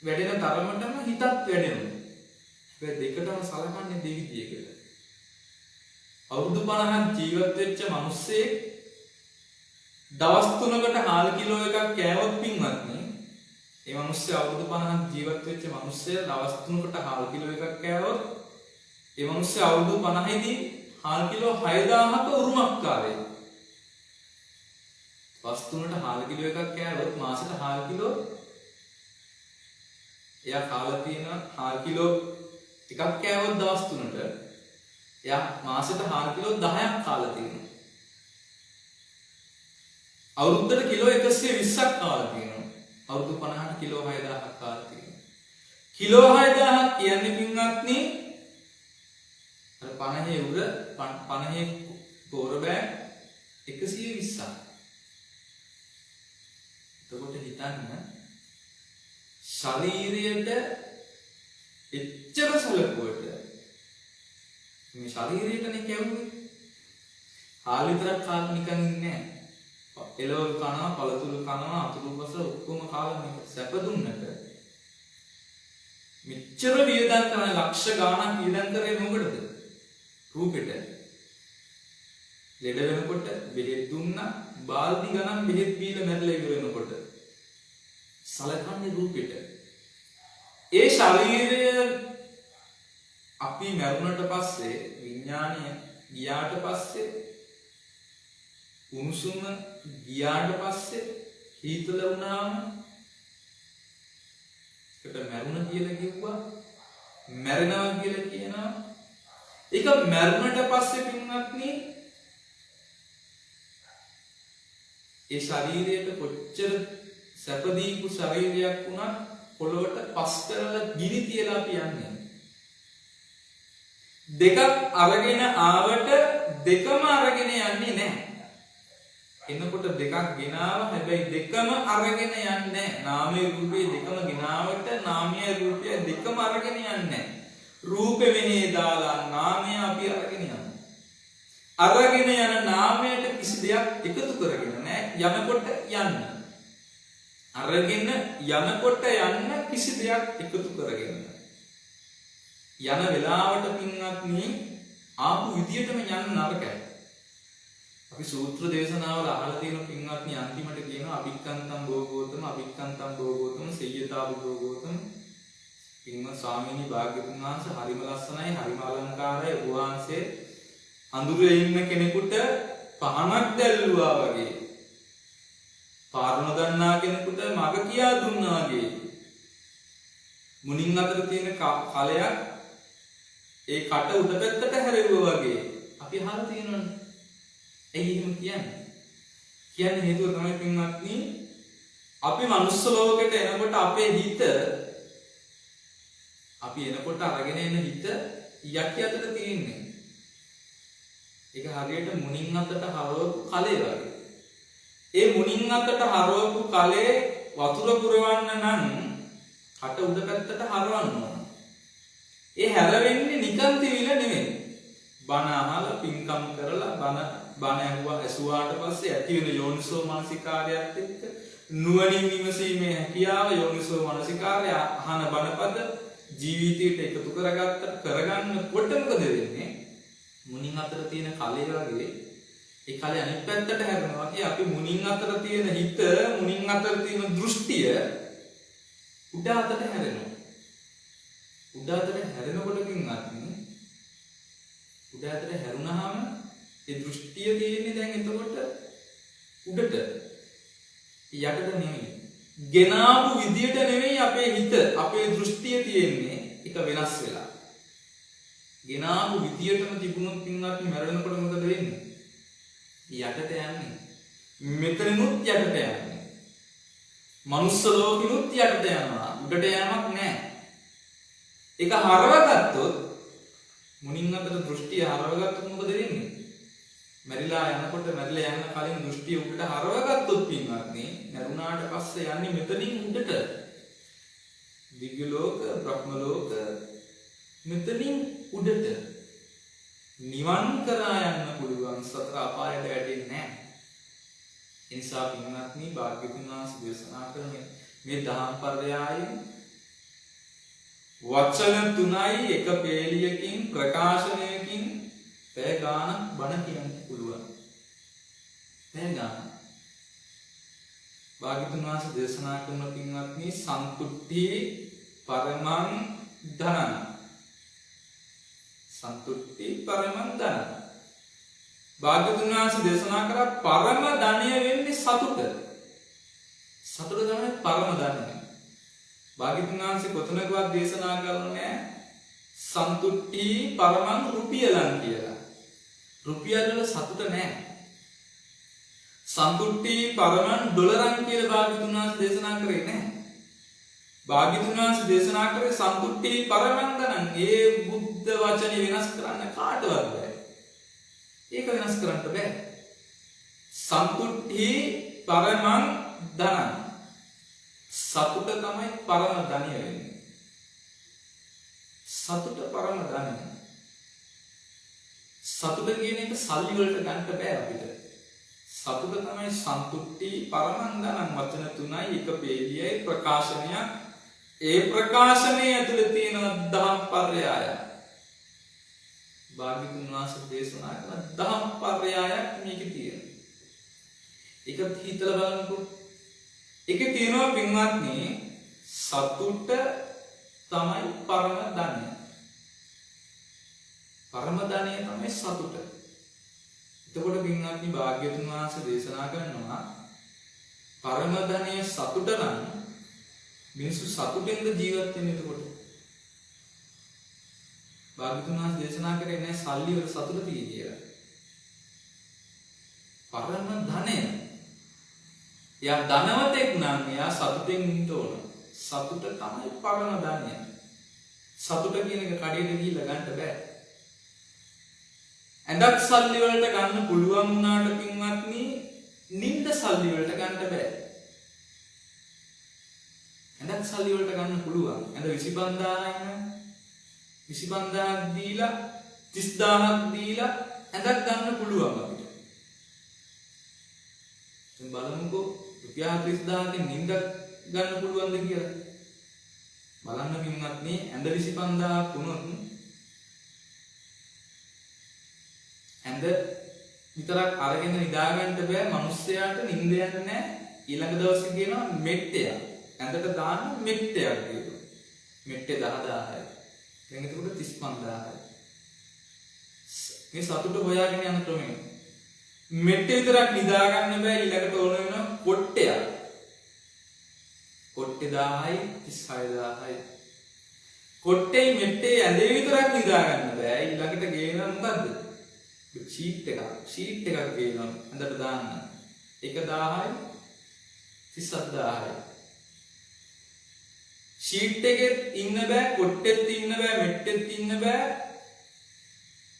වැඩෙන තරමටම හිතත් වැඩෙනවා. ඒ දෙකටම සලකන්නේ දෙවිදියකට. අවුරුදු 50ක් ජීවත් වෙච්ච මිනිස්සෙක් දවස් 3කට හාල් කිලෝ එකක් කෑවොත් පින්වත්නි, ඒ මිනිස්සයා අවුරුදු 50ක් ජීවත් වෙච්ච මිනිස්සයා දවස් 3කට හාල් කිලෝ එකක් කෑවොත් ඒ මිනිස්සයා අවුරුදු 50ෙදී හාල් කිලෝ 6000ක උරුමක්කාරයෙක්. දවස් 3කට හාල් කිලෝ එකක් කෑවොත් මාසෙට හාල් කිලෝ එයා කාලා තියෙන හාල් කිලෝ එකක් කෑවොත් දවස් 3ට එයා මාසෙට හාල් කිලෝ 10ක් කාලා තියෙනවා. අවුරුද්දට කිලෝ 120ක් කාලා තියෙනවා. අවුරුදු 50ට කිලෝ 6000ක් කාලා තියෙනවා. කිලෝ 6000ක් කියන්නේ පින්වත්නි අර 50 උර 50 තෝර බෑ 120ක්. එතකොට හිතන්න ශරීරයට එච්චර සැලකුවට මේ ශරීරයටනේ කැවුවේ. හාල් විතරක් කාලා නිකන් ඉන්නේ නැහැ. එළවලු කනවා, පළතුරු කනවා, අතුරුපස ඔක්කොම කාලා මේක සැප දුන්නට මෙච්චර වියදම් කරන ලක්ෂ ගාණක් වියදම් කරේ මොකටද? රූපෙට. ලෙඩ වෙනකොට බෙහෙත් දුන්නා, බාල්දි ගණන් බෙහෙත් බීලා මැරලා ඉවර වෙනකොට සලකන්නේ රූපෙට. ඒ ශරීරය අපි මරුණට පස්සේ විඥාණය ගියාට පස්සේ උණුසුම ගියාට පස්සේ හීතල වුණාම ඒකට මරුණ කියලා කිව්වා, මැරෙනවා කියලා කියනවා. ඒක මරුණට පස්සේ පින්වත්නි ඒ ශරීරයට කොච්චර සැපදීපු ශරීරයක් වුණත් පොළොවට පස් කරලා ගිනි තියලා අපි යන්නේ. දෙකක් අරගෙන ආවට දෙකම අරගෙන යන්නේ නැහැ. එනකොට දෙකක් ගෙනාව හැබැයි දෙකම අරගෙන යන්නේ නැහැ. නාමයේ රූපේ දෙකම ගෙනාවට නාමයේ රූපය දෙකම අරගෙන යන්නේ නැහැ. රූපෙ මෙහි දාලා නාමය අපි අරගෙන යනවා. අරගෙන යන නාමයට කිසි දෙයක් එකතු කරගෙන නැහැ. යනකොට යන්න. අරගෙන යනකොට යන්න කිසි දෙයක් එකතු කරගෙන. යන වෙලාවට පින්වත්නි ආපු විදියටම යන්න නරකයි. අපි සූත්‍ර දේශනාවල අහලා තියෙන පින්වත්නි අන්තිමට කියනවා අභික්ඛන්තම් භෝගෝතම සේයතා භෝගෝතම. පින්වත් ස්වාමීනි භාග්‍යවතුන් වහන්සේ හරිම ලස්සනයි, හරිම අලංකාරයි. ඔබ වහන්සේ අඳුරේ ඉන්න කෙනෙකුට පහනක් දැල්ලුවා වගේ, පාරණ දන්නා කෙනෙකුට මග කියා දුන්නා වගේ, මුණින් අතර තියෙන කලයක් ඒ කට උඩ පැත්තට හැරෙවුවා වගේ අපි අහලා තියෙනවනේ. ඇයි එහෙම කියන්නේ? කියන්නේ හේතුව තමයි පින්වත්නි අපි මනුස්ස ලෝකෙට එනකොට අපේ හිත අපි එනකොට අරගෙන එන හිත යටි අතට තියෙන්නේ. ඒක හරියට මුණින් අතට හරවපු කලේ වගේ. ඒ මුණින් අතට හරවපු කලේ වතුර පුරවන්න නම් කට උඩ පැත්තට හරවන්න ඕන. ඒ හැරෙන්නේ නිකන් තිවිලා නෙමෙයි. බණ අහලා පින්කම් කරලා බණ ඇසුවාට පස්සේ ඇති වෙන යෝනිසෝ මනසිකාරයත් එක්ක නුවණින් විමසීමේ හැකියාව යෝනිසෝ මනසිකාරය අහන බණපද ජීවිතයට එකතු කරගන්නකොට මොකද වෙන්නේ? මුණින් අතර තියෙන කලය වගේ ඒ කලය අනිත් පැත්තට හැරෙනවා. කිය අපි මුණින් අතර තියෙන හිත, මුණින් අතර තියෙන දෘෂ්ටිය උඩ අතට හැරෙනවා. උඩ අතට හැරෙනකොට පින්වත්නි උඩ අතට හැරුණාම ඒ දෘෂ්ටිය තියෙන්නේ දැන් එතකොට උඩට. යටට නෙමෙයි. ගෙනාවු විදියට නෙමෙයි අපේ හිත, අපේ දෘෂ්ටිය තියෙන්නේ. ඒක වෙනස් වෙලා. ගෙනාවු විදියටම තිබුණොත් පින්වත්නි මැරෙනකොට මොකද වෙන්නේ? යටට යන්නේ. මෙතනමුත් යටට යන්නේ. මනුස්ස ලෝකෙනුත් යටට යනවා. උඩට යamak නැහැ. ඒක හරවගත්තොත් මුණින් අතර දෘෂ්ටිය හරවගත්තොත් මොකද වෙන්නේ? මැරිලා යනකොට මැරිලා යන කලින් දෘෂ්ටිය උඩට හරවගත්තොත් පින්වත්නි මරුණාට පස්සේ යන්නේ මෙතනින් උඩට. දිව්‍ය ලෝක, බ්‍රහ්ම ලෝක මෙතනින් උඩට. නිවන් කරා යන්න පුළුවන්, සතර අපායට වැටෙන්නේ නැහැ. ඒ නිසා පින්වත්නි භාග්‍යවතුන් වහන්සේ දේශනා කරන මේ දහම් පරයයන් වචන තුනයි එක පේලියකින් ප්‍රකාශනයකින් පැය ගානක් බණ කියන්න පුළුවන්. පැය ගානක්. භාග්‍යවතුන් වහන්සේ දේශනා කරන පින්වත්නි සන්තුට්ටි පරමං ධනං. සන්තුට්ටි පරමං ධනං. භාග්‍යවතුන් වහන්සේ දේශනා කරා පරම ධනය වෙන්නේ සතුට. සතුට තමයි පරම ධනය. භාග්‍යවතුන් වහන්සේ කොතනකවත් දේශනා කරන්නේ සන්තුට්ටි පරමං රුපියලන් කියලා. රුපියල් වල සතුට නැහැ. සන්තුට්ටි පරමං ඩොලරන් කියලා භාග්‍යවතුන් වහන්සේ දේශනා කරේ නැහැ. භාග්‍යවතුන් වහන්සේ දේශනා කරේ සන්තුට්ටි පරමං ධනං. ඒ බුද්ධ වචනේ වෙනස් කරන්න කාටවත් බෑ. ඒක වෙනස් කරන්න බෑ. සන්තුට්ටි පරමං ධනං. සතුට තමයි පරම ධනිය වෙන්නේ. සතුට පරම ධනිය. සතුට කියන එක සල්ලි වලට ගන්න බෑ අපිට. සතුට තමයි සන්තුට්ටි පරමං ධනං වචන තුනයි එක පේජයයි ප්‍රකාශනයක්. ඒ ප්‍රකාශනයේ ඇතුළේ තියෙන දහම් පර්යාය. භාග්‍යවතුන් වහන්සේ දේශනා කරන දහම් පර්යායක් මේකේ තියෙනවා. ඒක හිතලා බලන්නකෝ. ඒකේ තියෙනවා පින්වත්නි සතුට තමයි පරම ධනය. පරම ධනය තමයි සතුට. එතකොට පින්වත්නි භාග්‍යවතුන් වහන්සේ දේශනා කරනවා පරම ධනය සතුට නම් මිනිස්සු සතුටෙන්ද ජීවත් වෙන්නේ එතකොට. භාග්‍යවතුන් වහන්සේ දේශනා කරේ නැහැ සල්ලි වල සතුට තියෙයි කියලා. පරම ධනය. යා ධනවතෙක් නම් එයා සතුටෙන් ඉන්න ඕන. සතුට තමයි පරම ධනය. සතුට කියන එක කඩේට ගිහිල්ලා ගන්න බෑ. ඇඳක් සල්ලි වලට ගන්න පුළුවන් වුණාට පින්වත්නි නිින්ද සල්ලි වලට ගන්න බෑ. ඇඳක් සල්ලි වලට ගන්න පුළුවන්. ඇඳ 25000යි නම් 25000ක් දීලා 30000ක් දීලා ඇඳක් ගන්න පුළුවන් අපිට. දැන් බලමුකෝ රුපියල් 30000කින් නිින්ද ගන්න පුළුවන්ද කියලා. බලන්න පින්වත්නි ඇඳ 25000ක් වුණොත් ඇඳ විතරක් අරගෙන නිදා ගන්න බෑ. මිනිස්සයාට නිින්ද යන්නේ නැහැ. ඊළඟ දවසේ කියනවා මෙට්ටය. ඇඳට දාන්න මෙට්ටයක් කියනවා. මෙට්ටේ 10000යි. දැන් එතකොට 35000යි. මේ සතුට හොයාගෙන යන ක්‍රමය. මෙට්ටේ විතරක් නිදා ගන්න බෑ. ඊළඟට ඕන වෙනවා කොට්ටයක්. කොට්ටේ 1000යි 36000යි. කොට්ටේ මෙට්ටේ ඇඳේ විතරක් නිදා ගන්න බෑ. ඊළඟට ගේන මොකද්ද? ෂීට් එකක් ගේනවා ඇඳට දාන්න. ඒක 1000යි 37000යි. ෂීට් එකෙත් ඉන්න බෑ, කොට්ටෙත් ඉන්න බෑ, මෙට්ටෙත් ඉන්න බෑ.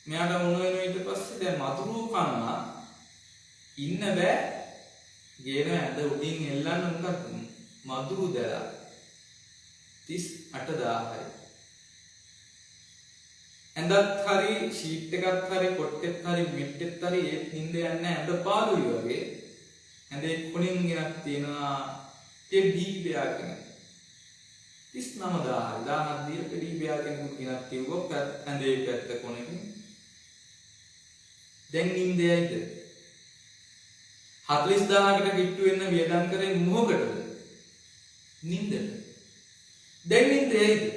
මෙයාට මොන වෙනව ඊට පස්සේ දැන් මතුරු කනවා ඉන්න බෑ. ගේන ඇඳ උඩින් එල්ලන්න මොකක්ද? මතුරු දැලා 38000යි. ඇඳත් හරි ෂීට් එකත් හරි කොට්ටෙත් හරි මෙට්ටෙත් හරි ඒත් නිින්ද යන්නේ නැහැ. ඇඳ පාළුයි වගේ. ඇඳේ කොණින් ගෙනක් තියෙනවා ටෙඩි බෙයා කෙනෙක්. 39000යි. 1000ක් දීලා ටෙඩි බෙයා කෙනෙකුට ගෙනක් කිව්වොත් ඇඳේ පැත්ත කොණකින් දැන් නිින්ද යයිද? 40000කට කිට්ටු වෙන්න වියදම් කරේ මොකටද? නිින්දට. දැන් නිින්ද යයිද?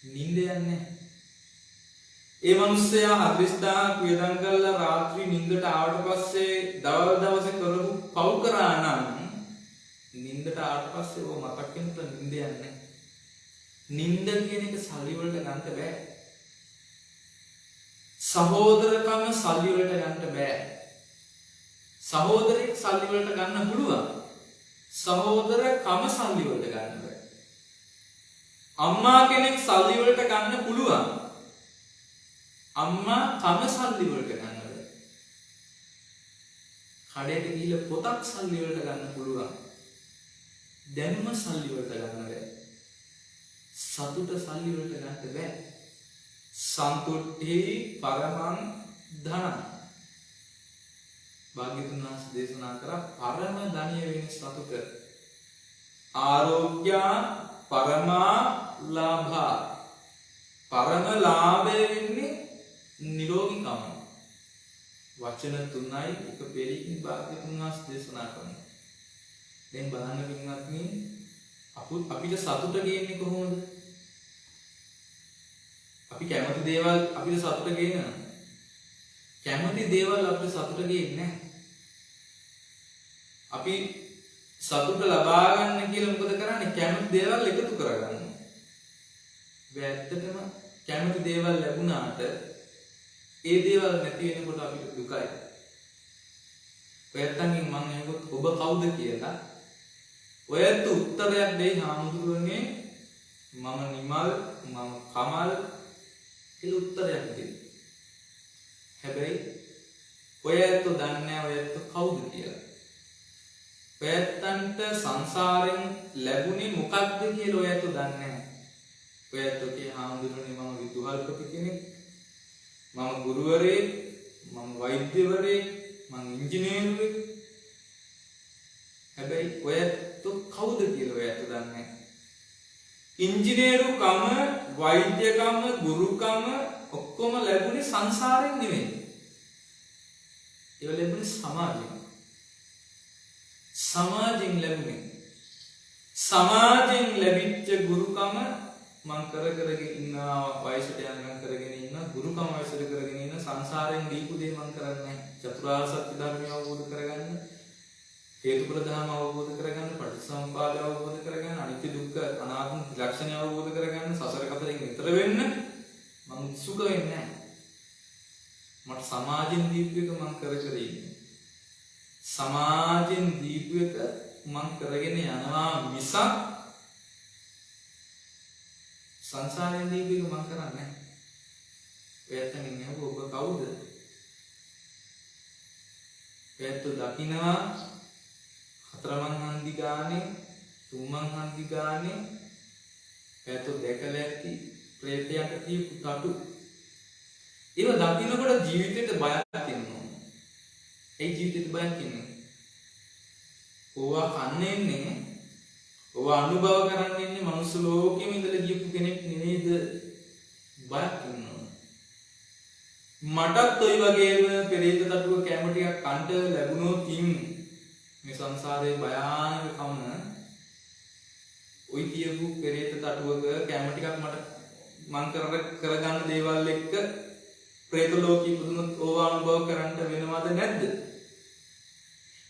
නිින්ද යන්නේ නැහැ. ඒ මිනිස්සයා 40000ක් වියදම් කරලා රාත්‍රී නිින්දට ආවට පස්සේ දවසේ කරපු පව් කරා නම් නිින්දට ආවට පස්සේ ඕක මතක් වෙනකොට නිින්ද යන්නේ. නිින්ද කියන එක සල්ලි වලට ගන්න බෑ. සහෝදරකම සල්ලි වලට ගන්න බෑ. සහෝදරෙක් සල්ලි වලට ගන්න පුළුවන්. සහෝදරකම සල්ලි වලට ගන්න බෑ. අම්මා කෙනෙක් සල්ලි වලට ගන්න පුළුවන්. අම්මා කම සල්ලි වලට ගන්න බෑ. කඩේට ගිහිල්ලා පොතක් සල්ලි වලට ගන්න පුළුවන්. දැනුම සල්ලි වලට ගන්න බෑ. සතුට සල්ලි වලට ගන්න බෑ. සන්තුට්ඨි පරමං ධනං. භාග්‍යවතුන් වහන්සේ දේශනා කරා පරම ධනිය වෙන සතුට. ආරෝග්‍ය පරමා ලාභා. පරම ලාභය වෙන්නේ නිරෝගීකම. වචන තුනයි එක පෙරකින් භාග්‍යවතුන් වහන්සේ දේශනා කරනවා. දැන් බලන්න පින්වත්නි අපිට සතුට ගේන්නේ කොහොමද? අපි කැමති දේවල් අපිට සතුට ගේනවා. කැමති දේවල් අපිට සතුට ගේන්නේ නැහැ. අපි සතුට ලබා ගන්න කියලා මොකද කරන්නේ? කැමති දේවල් එකතු කරගන්නවා. ඇත්තටම කැමති දේවල් ලැබුණාට ඒ දේවල් නැති වෙනකොට අපිට දුකයි. ඔයත්තන්ගෙන් මම අහුවොත් ඔබ කවුද කියලා ඔයත් උත්තරයක් දෙයි හාමුදුරුවනේ මම නිමල් මම කමල් කියලා උත්තරයක් දෙයි. හැබැයි ඔයත් දන්නේ නැහැ ඔයත් කවුද කියලා. ඔයත්තන්ට සංසාරයෙන් ලැබුණේ මොකක්ද කියලා ඔයත් දන්නේ නැහැ. ඔයත් ඔකේ හාමුදුරනේ මම විදුහල්පති කෙනෙක්, මම ගුරුවරයෙක්, මම වෛද්‍යවරයෙක්, මම ඉංජිනේරුවෙක්. හැබැයි ඔයත් කවුද කියලා ඔයත් දන්නේ නැහැ. ඉංජිනේරුකම, වෛද්‍යකම, ගුරුකම ඔක්කොම ලැබුණේ සංසාරයෙන් නෙවෙයි. ඒවා ලැබුණේ සමාජයෙන්. සමාජයෙන් ලැබුණේ. සමාජයෙන් ලැබිච්ච ගුරුකම මං කරගෙන ඉන්නවා, වයසට යනකම් කරගෙන ඉන්න ගුරුකම වයසට කරගෙන ඉන්න සංසාරයෙන් දීපු දේ මං කරන්නේ. චතුරාර්ය සත්‍ය ධර්මය අවබෝධ කරගන්න, හේතුඵල ධර්ම අවබෝධ කරගන්න, පටිච්චසමුප්පාදය අවබෝධ කරගන්න, අනිත්‍ය දුක්ඛ අනාත්ම ත්‍රිලක්ෂණය අවබෝධ කරගන්න, සසර කතරෙන් ඈතර වෙන්න මං උත්සුක වෙන්නේ නැහැ. මට සමාජයෙන් දීපු එක මං කර ඉන්නේ. සමාජයෙන් දීපු එක මං කරගෙන යනවා මිසක් සංසාරයෙන් දීපු එක මං කරන්නේ නැහැ. ඔයත්තන් ඉන්නේ ඔබ කවුද? ඔයත් දකින්නවා හතරමන් හන්දි ගානේ, තුන්මන් හන්දි ගානේ ඔයත් දැකලා ඇති ප්‍රේතයන්ට තියපු තටු. ඒව දකින්නකොට ජීවිතේට බයක් එනවා. ඒ ජීවිතේට බයක් එන්නේ. ඕවා කන්නේන්නේ, ඕවා අනුභව කරන්නේ මනුස්ස ලෝකෙම ඉඳලා ගියපු කෙනෙක් නෙවෙයිද? බයක් එනවා. මටත් ඔය වගේම පෙරේත තටුව කැම ටිකක් කන්න ලැබුණොත් මේ සංසාරේ භයානකකම ඔය කියපු පෙරේත තටුවක කැම ටිකක් මට කරගන්න දේවල් එක්ක ප්‍රේත ලෝකෙ ඉපදුනොත් ඕවා අනුභව කරන්න වෙනවද නැද්ද?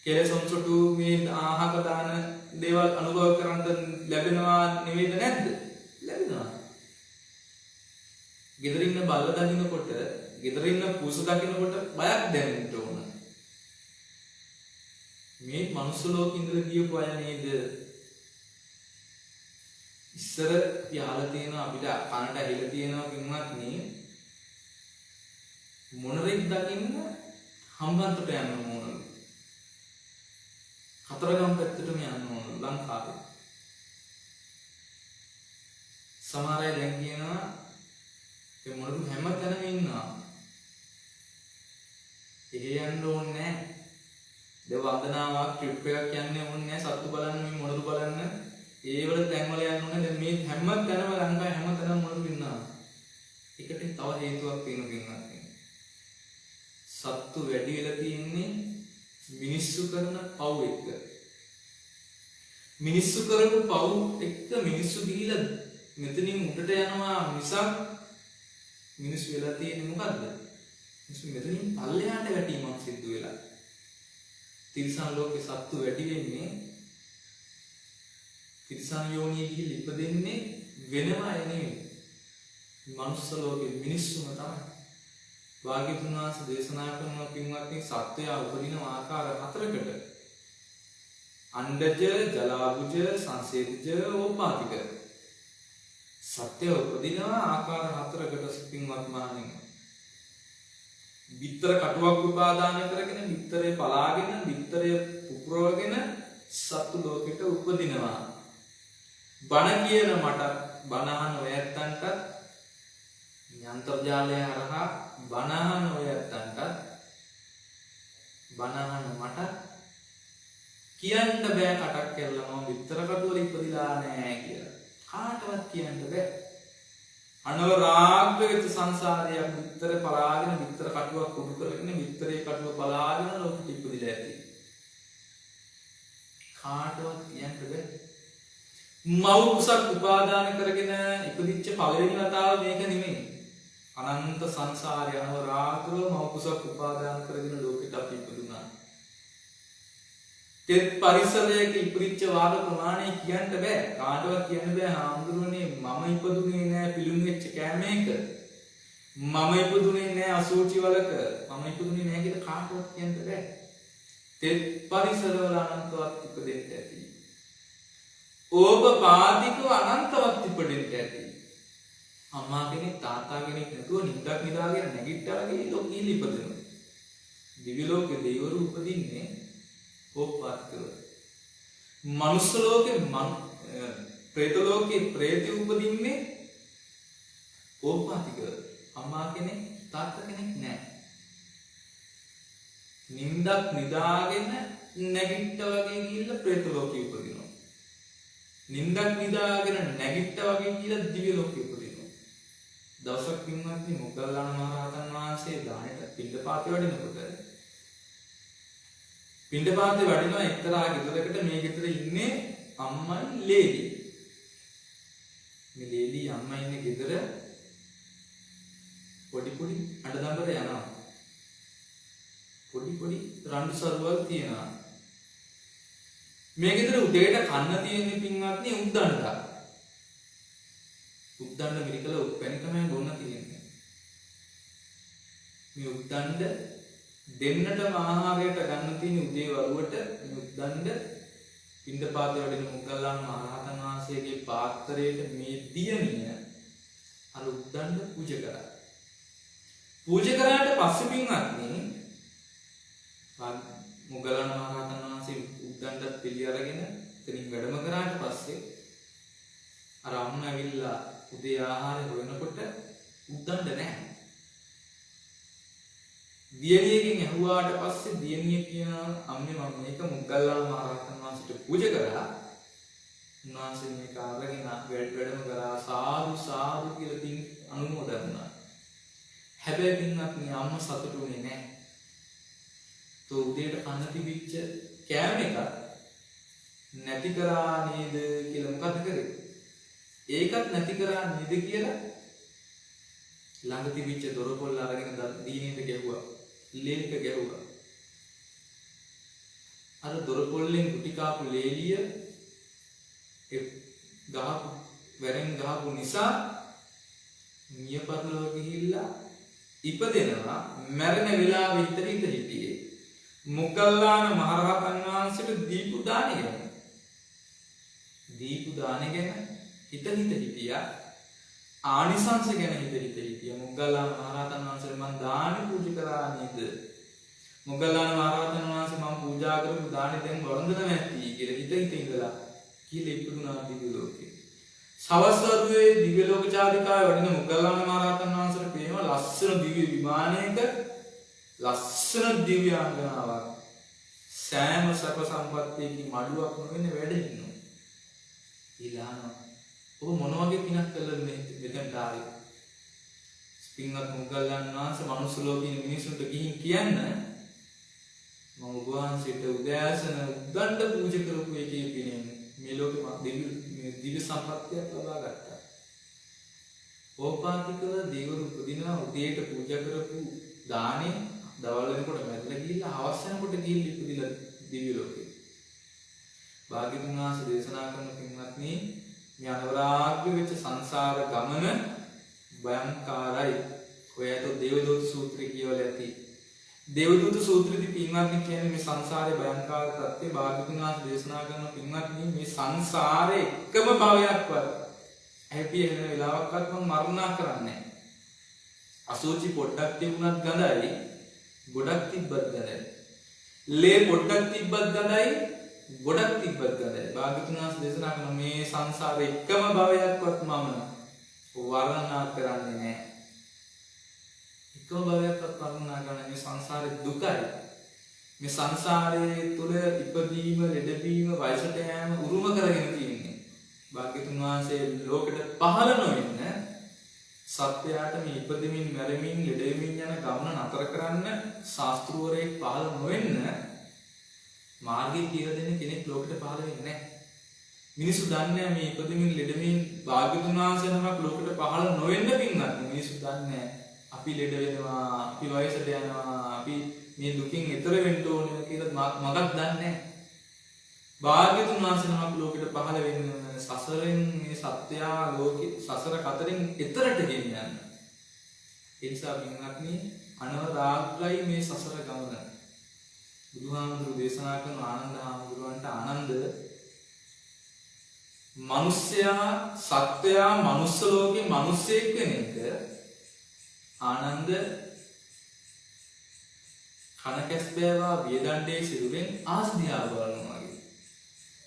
කෙලෙසොන්සොටු මේ ආහක දාන දේවල් අනුභව කරන්න ලැබෙනවා නෙවෙයිද නැද්ද? ලැබෙනවා. ගෙදරින්න බල්ල දකින්නකොට, ගෙදරින්න පුසු දකින්නකොට බයක් දැනෙන්න ඕන. මේ මනුස්ස ලෝකෙ ඉඳලා ගියපු අය නේද? ඉස්සර යාලා තියෙනවා අපිට කනට ඇහිලා තියෙනවා කිව්වත් මොනරෙක් දකින්න හම්බන්තොට යන්න ඕන. කතරගම පැත්තටම යන්න ඕන ලංකාවේ. සමහර අය දැන් කියනවා ඒ මොනරු හැම තැනම ඉන්නවා. එහෙ යන්න ඕනේ නැහැ. දේ වන්දනාවක් ට්‍රිප් එකක් යන්න ඕනේ නැහැ. සත්තු බලන්න මේ මොනරු බලන්න. ඒ වල තැන් වල යන්න ඕනේ. දැන් මේ හැම තැනම ලංකාවේ හැම තැනම මොනරු ඉන්නවා. ඒකට තව හේතුවක් තියෙනවා. සත්තු වැඩි වෙලා තියෙන්නේ මිනිස්සු කරන පව් එක්ක. මිනිස්සු කරපු පව් එක්ක මිනිස්සු ගිහිලා මෙතනින් උඩට යනවා මිසක් මිනිස්සු වෙලා තියෙන්නේ මොකද්ද? මිනිස්සු මෙතනින් පල්ලෙහාට වැටීමක් සිද්ධ වෙලා. තිරිසන් ලෝකේ සත්තු වැඩි වෙන්නේ තිරිසන් යෝනියේ ගිහිල්ලා ඉපදෙන්නේ වෙනම අය නෙවෙයි. මනුස්ස ලෝකේ මිනිස්සුම තමයි. භාග්‍යවතුන් වහන්සේ දේශනා කරන පින්වත්නි සත්වයා උපදින ආකාර හතරකට. අණ්ඩජ, ජලාබුජ, සංසේදජ, ඕපාතික. සත්‍ය උපදිනවා ආකාර හතරකට පින්වත් මහණෙනි. බිත්තර කටුවක් උපාදාන කරගෙන, බිත්තරේ පලාගෙන, බිත්තරේ පුපුරවගෙන සත්තු ලෝකෙට උපදිනවා. බණ කියන මට බණ අහන ඔයත්තන්ට අන්තර්ජාලය හරහා බණහන ඔය ඇත්තන්ට බණහන මට කියන්න බෑ කටක් කරලා මම විතර කටුවල ඉපදිලා නෑ කියලා. කාටවත් කියන්න බෑ. අනවරාග්‍ය වෙච්ච සංසාරයක් විතර පලාගෙන විතර කටුවක් කුඩු කරගෙන විතරේ කටුව පලාගෙන ලෝකෙට ඉපදිලා ඇති. කාටවත් කියන්න බෑ. මව් කුසක් උපාදාන කරගෙන ඉපදිච්ච පළවෙනි වතාව මේක නෙමෙයි. අනන්ත සංසාරය අනවරාග්‍රව මව් කුසක් උපාදාන කරගෙන ලෝකෙට අපි ඉපදුනා. තෙත් පරිසරයක ඉපදිච්ච වාග ප්‍රමාණය කියන්න බෑ. කාටවත් කියන්න බෑ හාමුදුරනේ මම ඉපදුනේ නෑ පිළුණු වෙච්ච කෑමේක. මම ඉපදුනේ නෑ අසූචි වලක. මම ඉපදුනේ නෑ කියලා කාටවත් කියන්න බෑ. තෙත් පරිසරවල අනන්තවත් ඉපදෙන්න ඇති. ඕපපාතිකව අනන්තවත් ඉපදෙන්න ඇති. අම්මා කෙනෙක් තාත්තා කෙනෙක් නැතුව නිින්දක් නිදාගෙන නැගිටලා ගිහින් ලෝකෙ ඉපදෙනවා. දිව්‍ය ලෝකේ දෙවිවරු උපදින්නේ ඕපපාතිකව. මනුස්ස ලෝකේ പ്രേත ලෝකේ പ്രേතය උපදින්නේ ඕපාතික. අම්මා කෙනෙක් තාත්තා කෙනෙක් නැහැ. නින්දක් නිදාගෙන නැගිට්ට වගේ ගිහිල්ලා പ്രേත ලෝකෙ උපදිනවා. නින්දක් නිදාගෙන නැගිට්ට වගේ ගිහිල්ලා දිව්‍ය ලෝකෙ උපදිනවා. දවසක් පින්වත්නි මොග්ගල්ලාන මහ රහතන් වහන්සේ දානෙට පිණ්ඩපාතේ වඩිනකොට පිණ්ඩපාතේ වඩිනවා එක්තරා ගෙදරකට. මේ ගෙදර ඉන්නේ අම්මයි ලේලි. මේ ලේලි අම්මා ඉන්නේ ගෙදර පොඩි පොඩි අඬදඹර යනවා. පොඩි පොඩි රණ්ඩු සරුවල් තියෙනවා. මේ ගෙදර උදේට කන්න තියෙන පින්වත්නි උද්දණ්ඩ. උද්දණ්ඩ මිරිකල උපැණි තමයි බොන්න තියෙන්නේ. මේ උද්දණ්ඩ දෙන්නටම ආහාරයට ගන්න තියෙන උදේ වරුවට මේ උද්දණ්ඩ පිණ්ඩපාතේ වඩින මොග්ගල්ලාන මහ රහතන් වහන්සේගේ පාත්‍රයට මේ දියණිය අර උද්දණ්ඩ පූජා කරා. පූජා කරාට පස්සේ පින්වත්නි මොග්ගල්ලාන මහ රහතන් වහන්සේ උද්දණ්ඩත් පිළි අරගෙන එතනින් වැඩම කරාට පස්සේ අර අම්ම ඇවිල්ලා උදේ ආහාරය හොයනකොට උද්දණ්ඩ නැහැ. දියණියකින් ඇහුවාට පස්සේ දියණිය කියනවා අම්මේ මම මේක මොග්ගල්ලාන මහ රහතන් වහන්සේට පූජා කරා. උන්වහන්සේ මේක අරගෙන වැඩම කරා සාදු සාදු කියලා පින් අනුමෝදන් වුණා. හැබැයි පින්වත්නි අම්ම සතුටු වෙන්නේ නැහැ. තෝ උදේට කන්න තිබිච්ච කෑම එක නැති කරා නේද කියලා මොකද කරේ? ඒකත් නැති කරා නේද කියලා ළඟ තිබිච්ච දොරපොල්ල අරගෙන දීනෙට ගැහුවා. ලේලික ගැහුවා. අර දොරපොල්ලෙන් කුටි කාපු ලේලිය ගහපු වැරෙන් ගහපු නිසා මිය පරලොව ගිහිල්ලා ඉපදෙනවා. මැරෙන වෙලාවෙ හිත හිටියේ මොග්ගල්ලාන මහ රහතන් වහන්සේට දීපු දානෙ ගැන. දීපු දානෙ ගැන හිත හිටියා. ආනිසංස ගැන හිත හිටියා. මොග්ගල්ලාන මහ රහතන් වහන්සේට මම දානෙ පූජා කරා නේද? මොග්ගල්ලාන මහ රහතන් වහන්සේ මම පූජා කරපු දානෙ දැන් වළඳනවා ඇති කියලා හිත ඉඳලා කියලා ඉපදුනා දිව්‍ය ලෝකේ. සවස් වරුවේ දිව්‍ය ලෝක චාරිකාවේ වඩින මොග්ගල්ලාන මහ රහතන් වහන්සේට පේනවා ලස්සන දිව්‍ය විමානයක ලස්සන දිව්‍යාංගනාවක් සෑම සැප සම්පත්තියකින් මඩුවක් නොවෙන්න වැඩ ඉන්නවා. ඊළාන ඔබ මොන වගේ පිනක් කළද මෙතෙන්ට ආවේ? පින්වත් මොග්ගල්ලාන වහන්සේ මනුස්ස ලෝකේ මිනිසුන්ට ගිහින් කියන්න මම ඔබ වහන්සේට උදෑසන උද්දණ්ඩ පූජා කරපු එකේ පිනෙන් මේ ලෝකෙ දිව්‍ය සම්පත්තියක් ලබා ගත්තා. ඕපාතිකව දේවරු උපදිනවා. උදේට පූජා කරපු දානේ දවල් වෙනකොට මැදලා ගිහිල්ලා හවස වෙනකොට ගිහිල්ලා ඉපදිලා දිව්‍ය ලෝකේ. භාග්‍යතුන් වහන්සේ දේශනා කරන පින්වත්නි මේ අනවරාග්‍ය වෙච්ච සංසාර ගමන භයංකාරයි. ඔයයන්ට දේවදූත සූත්‍රය කියවලා ඇති. දේවදූත සූත්‍රයේදී පින්වත්නි කියන්නේ මේ සංසාරේ භයංකාර තත්ත්වය භාග්‍යතුන් වහන්සේ දේශනා කරන පින්වත්නි මේ සංසාරේ එකම භවයක්වත් හැපි වෙන වෙලාවක්වත් මම මරණා කරන්නේ නැහැ. අසෝචි පොඩ්ඩක් තිබුණත් ගඳයි, ගොඩක් තිබ්බත් ගඳයි. ලේ පොඩ්ඩක් තිබ්බත් ගඳයි, ගොඩක් තිබ්බත් ගඳයි. භාග්‍යවතුන් වහන්සේ දේශනා කරන මේ සංසාරේ එකම භවයක්වත් මම වර්ණනා කරන්නේ නැහැ. එකම භවයක්වත් වර්ණනා කරන්නේ මේ සංසාරේ දුකයි. මේ සංසාරයේ තුල ඉපදීම, ලෙඩවීම, වයසට යෑම උරුම කරගෙන තියෙන්නේ. භාග්‍යවතුන් වහන්සේ ලෝකෙට පහළ නොවෙන්න සත්‍යයට මේ ඉපදෙමින් මැරෙමින් ලෙඩෙමින් යන ගමන නතර කරන්න ශාස්ත්‍රවරයෙක් පහළ නොවෙන්න මාර්ගය කියලා දෙන කෙනෙක් ලෝකෙට පහළ වෙන්නේ නැහැ. මිනිස්සු දන්නේ මේ ඉපදෙමින් ලෙඩෙමින් භාග්‍යතුන් වහන්සේ නමක් ලෝකෙට පහළ නොවෙන්න පින්වත් මිනිස්සු දන්නේ අපි ලෙඩ වෙනවා, අපි වයසට යනවා, අපි මේ දුකින් එතර වෙන්න ඕනේ කියලා මගක් දන්නේ නැහැ. භාග්‍යතුන් වහන්සේ නමක් ලෝකෙට පහළ වෙන්න සසරෙන් මේ සත්‍යය ලෝකෙ සසර කතරින් එතරට ගෙනියන්න. ඒ නිසා පින්වත්නි අනවරාග්‍රයි මේ සසර ගමන. බුදුහාමුදුරු දේශනා කරන ආනන්ද හාමුදුරුවන්ට ආනන්ද මිනිසයා සත්‍යය මනුස්ස ලෝකේ මිනිසෙක් වෙන එක ආනන්ද කනකැස් බෑවා වියදණ්ඩේ සිරුරෙන් ආස්දියා බලනවා වගේ.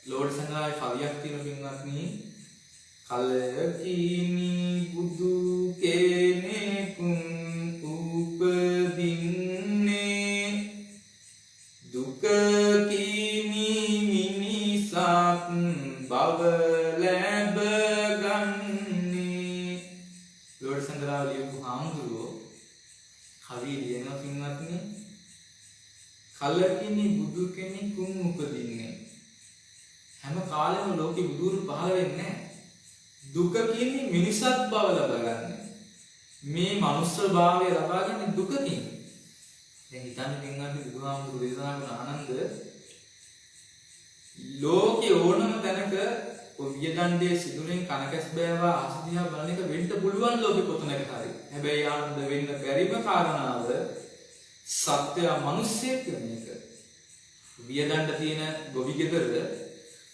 ලෝඩ් සංග්‍රහයේ කවියක් තියෙන පින්වත්නි කලකිනි බුදු කෙනෙකුන් උපදින්නේ දුක කිනි මිනිසක් බව ලැබ ගන්නේ ලෝඩ් සංග්‍රහය ලියපු හාමුදුරුවෝ කවි ලියන පින්වත්නි කලකිනි බුදු කෙනෙකුන් උපදින්නේ හැම කාලෙම ලෝකෙ බුදුරු පහළ වෙන්නේ දුක කියන්නේ මිනිසත් බව ලබා මේ මනුස්ස භාවය ලබා ගන්න දුකකින් දැන් හිතන්න පින්වත්නි බුදුහාමුදුරු දේශනා කරන ආනන්ද ලෝකේ ඕනම තැනක ඔය වියදණ්ඩේ සිදුරෙන් කනකස් බෑවා අසදියා බලන එක වෙන්න පුළුවන් ලෝකෙ කොතනක හරි හැබැයි ආනන්ද වෙන්න බැරිම කාරණාව සත්‍ය මිනිස්සෙක් වෙන එක වියදණ්ඩ තියෙන ගොවි ගෙදර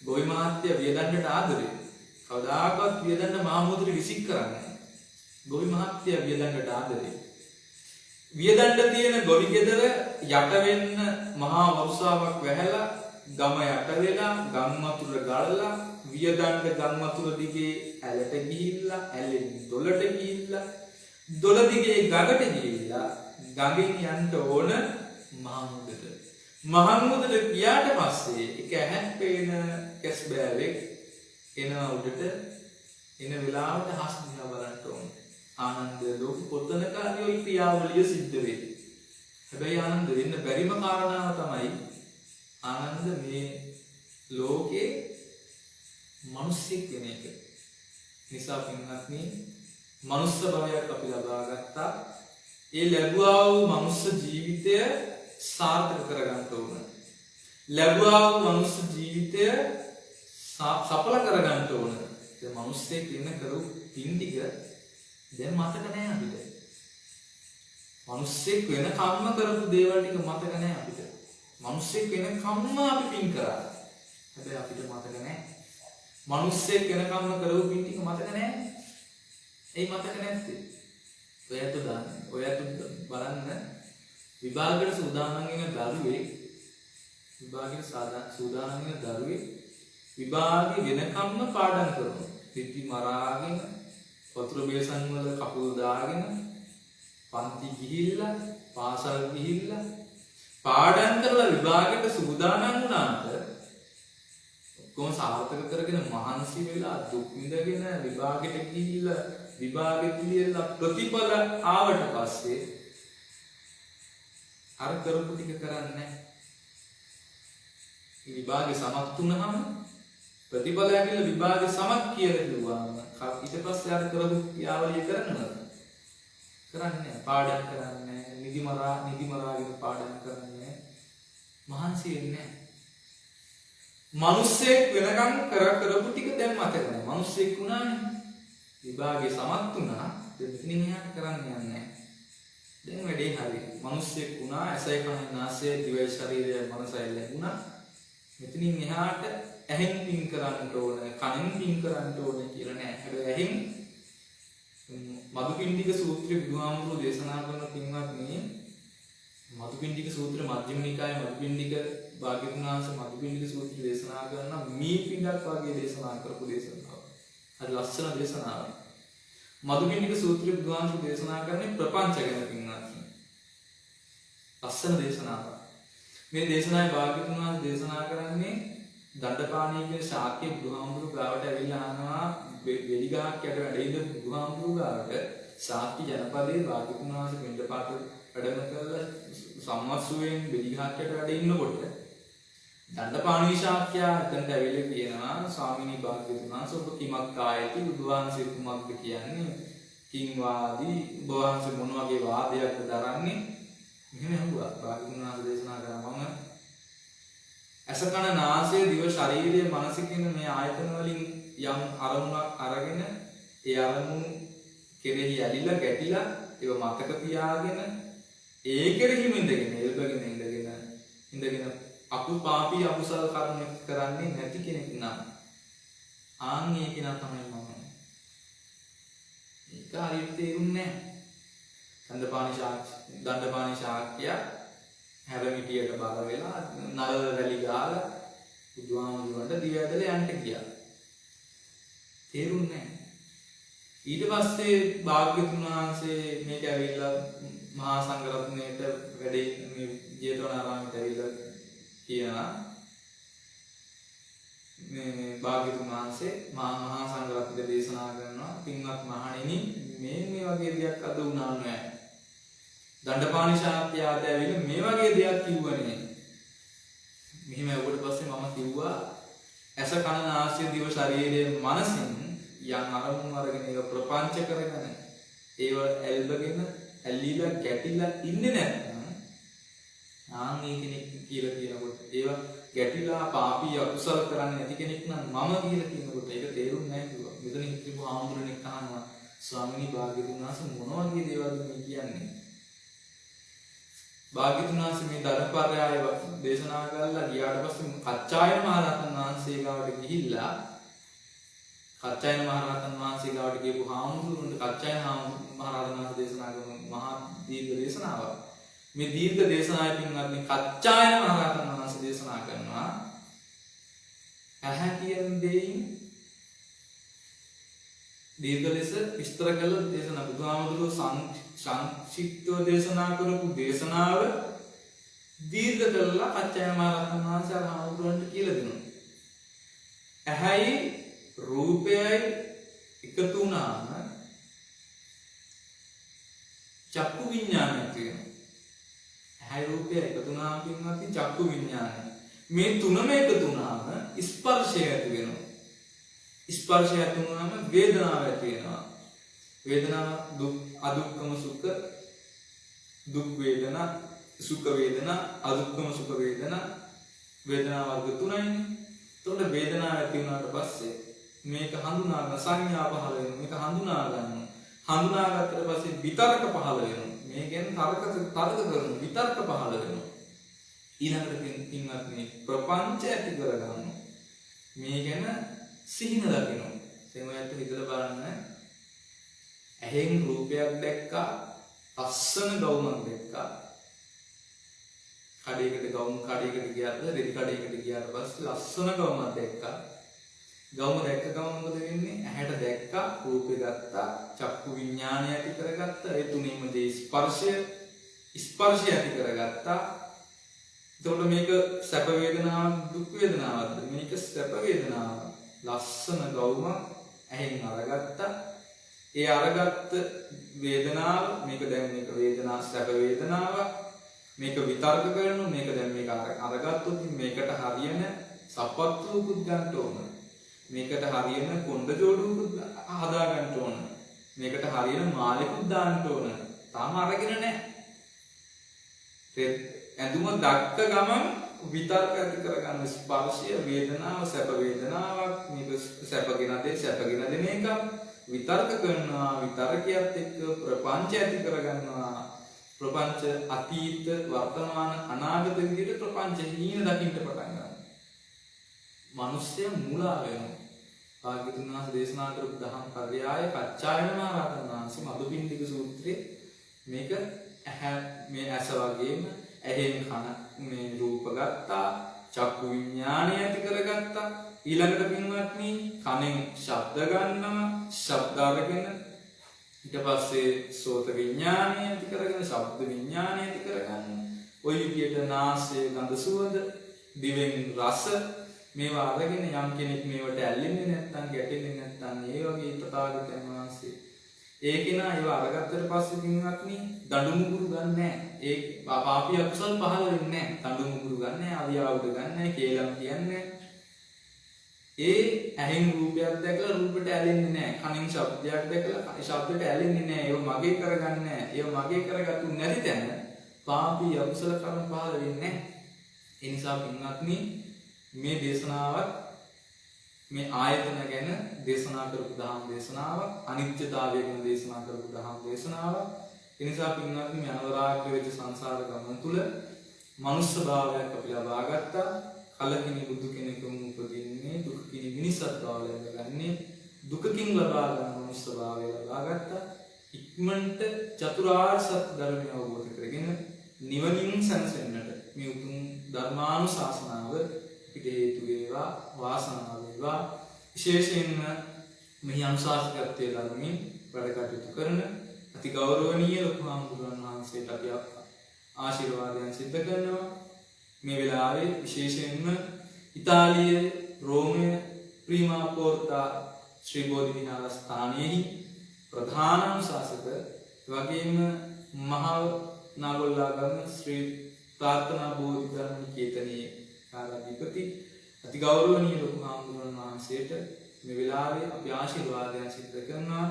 ගොවි මහත්තයා වියදණ්ඩට ආදරේ කවදාකවත් වියදණ්ඩ මහමුදුර විසික් කරන්නේ ගොවි මහත්තයා වියදණ්ඩට ආදරේ වියදණ්ඩ තියෙන ගොවි ගෙදර යට වෙන්න මහා වරුසාවක් වැහැලා ගම යට වෙලා ගම් වතුර ගලලා වියදණ්ඩ ගම් වතුර දිගේ ඇලට ගිහිල්ලා ඇලෙන් දොලට ගිහිල්ලා දොල දිගේ ගඟට ගිහිල්ලා ගඟෙන් යන්න ඕන මහමුදට මහමුදට ගියාට පස්සේ එක ඇහැක් පේන කැස් බෑවෙක් එනවා උඩට එන වෙලාවට හස් දිහා බලන්න ඕන ආනන්ද ලෝක පොතනක හරි ওই ක්‍රියාවලිය සිද්ධ වෙයි හැබැයි ආනන්ද වෙන්න බැරිම කාරණාව තමයි ආනන්ද මේ ලෝකේ මිනිස්සෙක් වෙන එක නිසා පින්වත්නි මනුස්ස භවයක් අපි ලබා ගත්තා ඒ ලැබුවා වූ මනුස්ස ජීවිතය සාර්ථක කරගන්න ඕන ලැබුවා වූ මනුස්ස ජීවිතය සඵල කරගන්න ඕන ඒ මිනිස්සෙක් වෙන කරු පින් ටික දැන් මතක නැහැ අපිට මිනිස්සෙක් වෙන කම්ම කරපු දේවල් ටික මතක නැහැ අපිට මිනිස්සෙක් වෙන කම්ම අපි පින් කරා හැබැයි අපිට මතක නැහැ මිනිස්සෙක් වෙන කම්ම කරපු පින් ටික මතක නැහැ ඒ මතක නැත්තේ ඔයත් බලන්න විභාගයට සූදානම් වෙන දරුවෙක් විභාගේ වෙනකම්ම පාඩම් කරනවා. පිටි මරාගෙන වතුර බේසන් වල කකුල් දාගෙන පන්ති ගිහිල්ලා පාසල් ගිහිල්ලා පාඩම් කරලා විභාගයට සූදානම් වුණාට ඔක්කොම සාර්ථක කරගෙන මහන්සි වෙලා දුක් විඳගෙන විභාගයට ගිහිල්ලා විභාගෙට ලියලා ප්‍රතිඵල ආවට පස්සේ අර කරපු ටික කරන්නේ නැහැ. විභාගේ සමත් වුණාම ප්‍රතිඵල ඇවිල්ලා විභාගේ සමත් කියලා කිව්වම ඊට පස්සේ අර කරපු ක්‍රියාවලිය කරන්නවද? කරන්නේ නැහැ. පාඩම් කරන්නේ නැහැ. නිදි මරාගෙන පාඩම් කරන්නේ නැහැ. මහන්සි වෙන්නේ නැහැ. මිනිස්සෙක් වෙනකම් කරපු ටික දැන් මතක නැහැ. මිනිස්සෙක් වුණානේ. විභාගේ සමත් වුණා. දෙතින් එහාට කරන්න යන්නේ නැහැ. දැන් වැඩේ හරි. මිනිස්සෙක් වුණා. ඇසයි කනයි නාසය දිවයි ශරීරය මනසයි ලැබුණා. මෙතනින් එහාට ඇහෙන් පින් කරන්න ඕන, කනෙන් පින් කරන්න ඕන කියලා නෑ. හැබැයි ඇහෙන් මදුපිණ්ඩික සූත්‍රය බුදුහාමුදුරුවෝ දේශනා කරන පින්වත්නි මදුපිණ්ඩික සූත්‍ර මධ්‍යම නිකායේ මදුපිණ්ඩික භාග්‍යවතුන් වහන්සේ මදුපිණ්ඩික සූත්‍රය දේශනා කරන මේ පිටක් වගේ දේශනා කරපු දේශනාව. හරි ලස්සන දේශනාවක්. මදුපිණ්ඩික සූත්‍රය බුදුහාමුදුරුවෝ දේශනා කරන්නේ ප්‍රපංච ගැන පින්වත්නි. ලස්සන දේශනාවක්. මේ දේශනාවේ භාග්‍යවතුන් වහන්සේ දේශනා කරන්නේ දණ්ඩපාණී කියන ශාක්‍ය බුදුහාමුදුරු ගාවට ඇවිල්ලා අහනවා වෙලි ගහක් යට වැඩ ඉඳ බුදුහාමුදුරු ගාවට ශාක්‍ය ජනපදයේ භාග්‍යවතුන් වහන්සේ පින්ඩපාත වැඩම කරලා සම්මස්සුවෙන් වෙලි ගහක් යට වැඩ ඉන්නකොට දණ්ඩපාණී ශාක්‍යයා එතනට ඇවිල්ලා කියනවා ස්වාමිනී භාග්‍යවතුන් වහන්සේ ඔබ කිමක් ආයති බුදුහාමුදුරු කුමක්ද කියන්නේ කිං වාදී ඔබ වහන්සේ මොන වගේ වාදයක්ද දරන්නේ මෙහෙම අහුවා භාග්‍යවතුන් වහන්සේ දේශනා කරා මම ඇස කන නාසය දිව ශරීරය මනස කියන මේ ආයතන වලින් යම් අරමුණක් අරගෙන ඒ අරමුණු කෙරෙහි ඇලිලා ගැටිලා ඒව මතක තියාගෙන ඒ කෙරෙහිම ඉඳගෙන එල්බගෙන ඉඳගෙන අපුපාපී අකුසල කර්ම කරන්නේ නැති කෙනෙක් නම් ආන් ඒ කෙනා තමයි මම. ඒක හරියට තේරුන්නේ නැහැ. දණ්ඩපාණි ශාක්‍යයා හැරමිටියට බර වෙලා නල රැලි ගාලා බුදුහාමුදුරන්ට දිව ඇදලා යන්න ගියා. තේරුන්නේ නැහැ. ඊට පස්සේ භාග්‍යවතුන් වහන්සේ මේක ඇවිල්ලා මහා සංඝරත්නයට වැඩේ මේ ජේතවනාරාමයට ඇවිල්ලා කියනවා මේ භාග්‍යවතුන් වහන්සේ මහා සංඝරත්නයට දේශනා කරනවා පින්වත් මහණෙනි මේ වගේ දෙයක් අද වුණා නෑ. දණ්ඩපාණි ශාන්තියාට ඇවිල්ලා මේ වගේ දෙයක් කිව්වනේ. මෙහිම ඇහුවට පස්සේ මම කිව්වා ඇස කන නාසය දිව ශරීරයේ මනසින් යම් අරමුණු අරගෙන ඒව ප්‍රපංච කරගෙන ඒව ඇල්බගෙන ඇලිලා ගැටිලා ඉන්නේ නැත්නම් ආන්ගේ කෙනෙක් කියලා කියනකොට ඒව ගැටිලා පාපී අකුසල කරන්නේ නැති කෙනෙක් නම් මම කියලා කියනකොට ඒක තේරුන්නේ නැහැ කිව්වා. මෙතන ඉතිපු ආමුදුරෙක් අහනවා ස්වාමිනී භාග්‍යවතුන් වහන්සේ මොන වගේ දේවල්ද මේ කියන්නේ? භාග්‍යවතුන් වහන්සේ මේ ධර්මපරයය දේශනා කරලා ගියාට පස්සේ කච්චායන මහරහතන් වහන්සේ ගාවට ගිහිල්ලා කච්චායන මහරහතන් වහන්සේ ගාවට ගියපු හාමුදුරුවන්ට කච්චායන මහරහතන් වහන්සේ දේශනා කරන මහා දීර්ඝ දේශනාවක්. මේ දීර්ඝ දේශනාවේ පින්වත්නි කච්චායන මහරහතන් වහන්සේ දේශනා කරනවා ඇහැ කියන දෙයින් දීර්ඝ ලෙස විස්තර කළ දේශනා බුදුහාමුදුරුවෝ සංක්ෂිප්තව දේශනා කරපු දේශනාව දීර්ඝ කළා කච්චායන මහරහතන් වහන්සේ හාමුදුරුවන්ට කියලා දෙනවා. ඇහැයි රූපයයි එකතු වුණාම චක්කු විඥානය තියෙනවා. ඇහැ රූපය එකතු වුණාම පින්වත්නි චක්කු විඥානය. මේ තුනම එකතු වුණාම ස්පර්ශය ඇති වෙනවා. ස්පර්ශය ඇති වුණාම වේදනාව ඇති වෙනවා. වේදනාව දුක් අදුක්කම සුඛ දුක් වේදනා සුඛ වේදනා අදුක්කම සුඛ වේදනා වේදනා වර්ග තුනයිනේ. එතකොට වේදනාව ඇති වුණාට පස්සේ මේක හඳුනා ගන්න සංඥා පහළ වෙනවා. මේක හඳුනා ගන්න. හඳුනාගත්තට පස්සේ විතර්ක පහළ වෙනවා. මේ කියන්නේ තර්ක කරන විතර්ක පහළ වෙනවා. ඊළඟට පින්වත්නි ප්‍රපංච ඇති කරගන්න. මේ ගැන සිහින දකිනවා. එතෙමයට හිතලා බලන්න. ඇහෙන් රූපයක් දැක්කා, අස්සන ගවුමක් දැක්කා. කඩේකට ගියාට රෙදි කඩේකට ගියාට පස්සේ ලස්සන ගවුමක් දැක්කා. ගවුම දැක්ක ගමන් මොකද වෙන්නේ? ඇහැට දැක්කා, රූපේ ගත්තා, චක්කු විඥානය ඇති කරගත්තා. ඒ තුනීම දේ ස්පර්ශය ඇති කරගත්තා. එතකොට මේක සැප වේදනාවක් දුක් වේදනාවක්ද? මේක සැප වේදනාවක්. ලස්සන ගවුම ඇහෙන් අරගත්තා. ඒ අරගත්ත වේදනාව මේක දැන් මේක වේදනා සැප වේදනාවක්. මේක විතර්ක කරනවා. මේක දැන් මේක අරගත්තොත් මේකට හරියන සපත්තුකුත් ගන්න ඕන. මේකට හරියන කොණ්ඩ ජෝඩුවකුත් හදා ගන්න ඕන. මේකට හරියන මාලෙකුත් දාන්න ඕන. තාම අරගෙන නැහැ. ඇඳුම දක්ක ගමන් විතර්ක ඇති කරගන්න ස්පර්ශය වේදනාව සැප වේදනාවක් මේක සැපගෙන දෙන එක විතර්ක කරනවා. විතර්කයක් එක්ක ප්‍රපංච ඇති කරගන්නවා. ප්‍රපංච අතීත වර්තමාන අනාගත විදිහට ප්‍රපංච හීන දකින්න පටන් ගන්නවා. මිනිස්සු මුලා වෙනවා. භාග්‍යවතුන් වහන්සේ දේශනා කරපු දහම් පරයය කච්චායන මහරහතන් වහන්සේ මදුපිණ්ඩික සූත්‍රයේ මේක මේ ඇස වගේම ඇහෙන් කන මේ රූප ගත්තා, චක්කු විඥානය ඇති කරගත්තා. ඊළඟට පින්වත්නි කනෙන් ශබ්ද ගන්නවා, ශබ්ද අරගෙන ඊට පස්සේ සෝත විඥානය ඇති කරගෙන ශබ්ද විඥානය ඇති කරගන්න. ඔය විදියට නාසය ගඳ සුවඳ, දිවෙන් රස මේවා අරගෙන යම් කෙනෙක් මේවට ඇල්ලෙන්නේ නැත්නම් ගැටෙන්නේ නැත්නම් ඒ වගේ තථාගතයන් වහන්සේ ඒ කෙනා ඒව අරගත්තට පස්සේ පින්වත්නි දඬු මුගුරු ගන්නෑ. ඒ පාපී අකුසල් පහළ වෙන්නේ නැහැ. දඬු මුගුරු ගන්නෑ, අවියාවුද ගන්නෑ, කේලම් කියන්නේ. ඒ ඇහෙන් රූපයක් දැකලා රූපෙට ඇලෙන්නේ නැහැ. කනින් ශබ්දයක් දැකලා ශබ්දෙට ඇලෙන්නේ නැහැ. ඒව මගේ කරගන්නේ නැහැ. ඒව මගේ කරගත්තු නැති තැන පාපී අකුසල කර්ම පහළ වෙන්නේ නැහැ. ඒ නිසා පින්වත්නි මේ දේශනාවත් මේ ආයතන ගැන දේශනා කරපු දහම් දේශනාවක්, අනිත්‍යතාවය ගැන දේශනා කරපු දහම් දේශනාවක්. ඒ නිසා පින්වත්නි මේ අනවරාග්‍ය වෙච්ච සංසාර ගමන තුල මනුෂ්‍ය භාවයක් අපි ලබා ගත්තා. කලකිනි බුදු කෙනෙකුම උපදින්නේ දුක්ඛිනි මිනිස්සත්වය ලැබගන්නේ දුකකින් ලබා ගන්න මනුෂ්‍ය භාවය ලබා ගත්තා. ඉක්මනට චතුරාර්ය සත්‍ය ධර්මය අවබෝධ කරගෙන නිවනින් සැනසෙන්නට මේ උතුම් ධර්මානුශාසනාව පිට හේතු වේවා වාසනාව වේවා. විශේෂයෙන්ම මෙහි අනුශාසකත්වයේ ධර්මයෙන් වැඩ කටයුතු කරන අති ගෞරවනීය ලොකු හාමුදුරන් වහන්සේට අපි ආශිර්වාදයන් සිද්ධ කරනවා. මේ වෙලාවේ විශේෂයෙන්ම ඉතාලියේ රෝමයේ ප්‍රීමා පෝර්තා ශ්‍රී බෝධි විහාරස්ථානයේ ප්‍රධාන අනුශාසක වගේම මහා නාගොල්ලාගම ශ්‍රී ප්‍රාර්ථනා බෝධි ධර්ම නිකේතනයේ කාර්යාධිපති අති ගෞරවනීය ලොකු හාමුදුරන් වහන්සේට මේ වෙලාවේ අපි ආශිර්වාදයන් සිද්ධ කරනවා.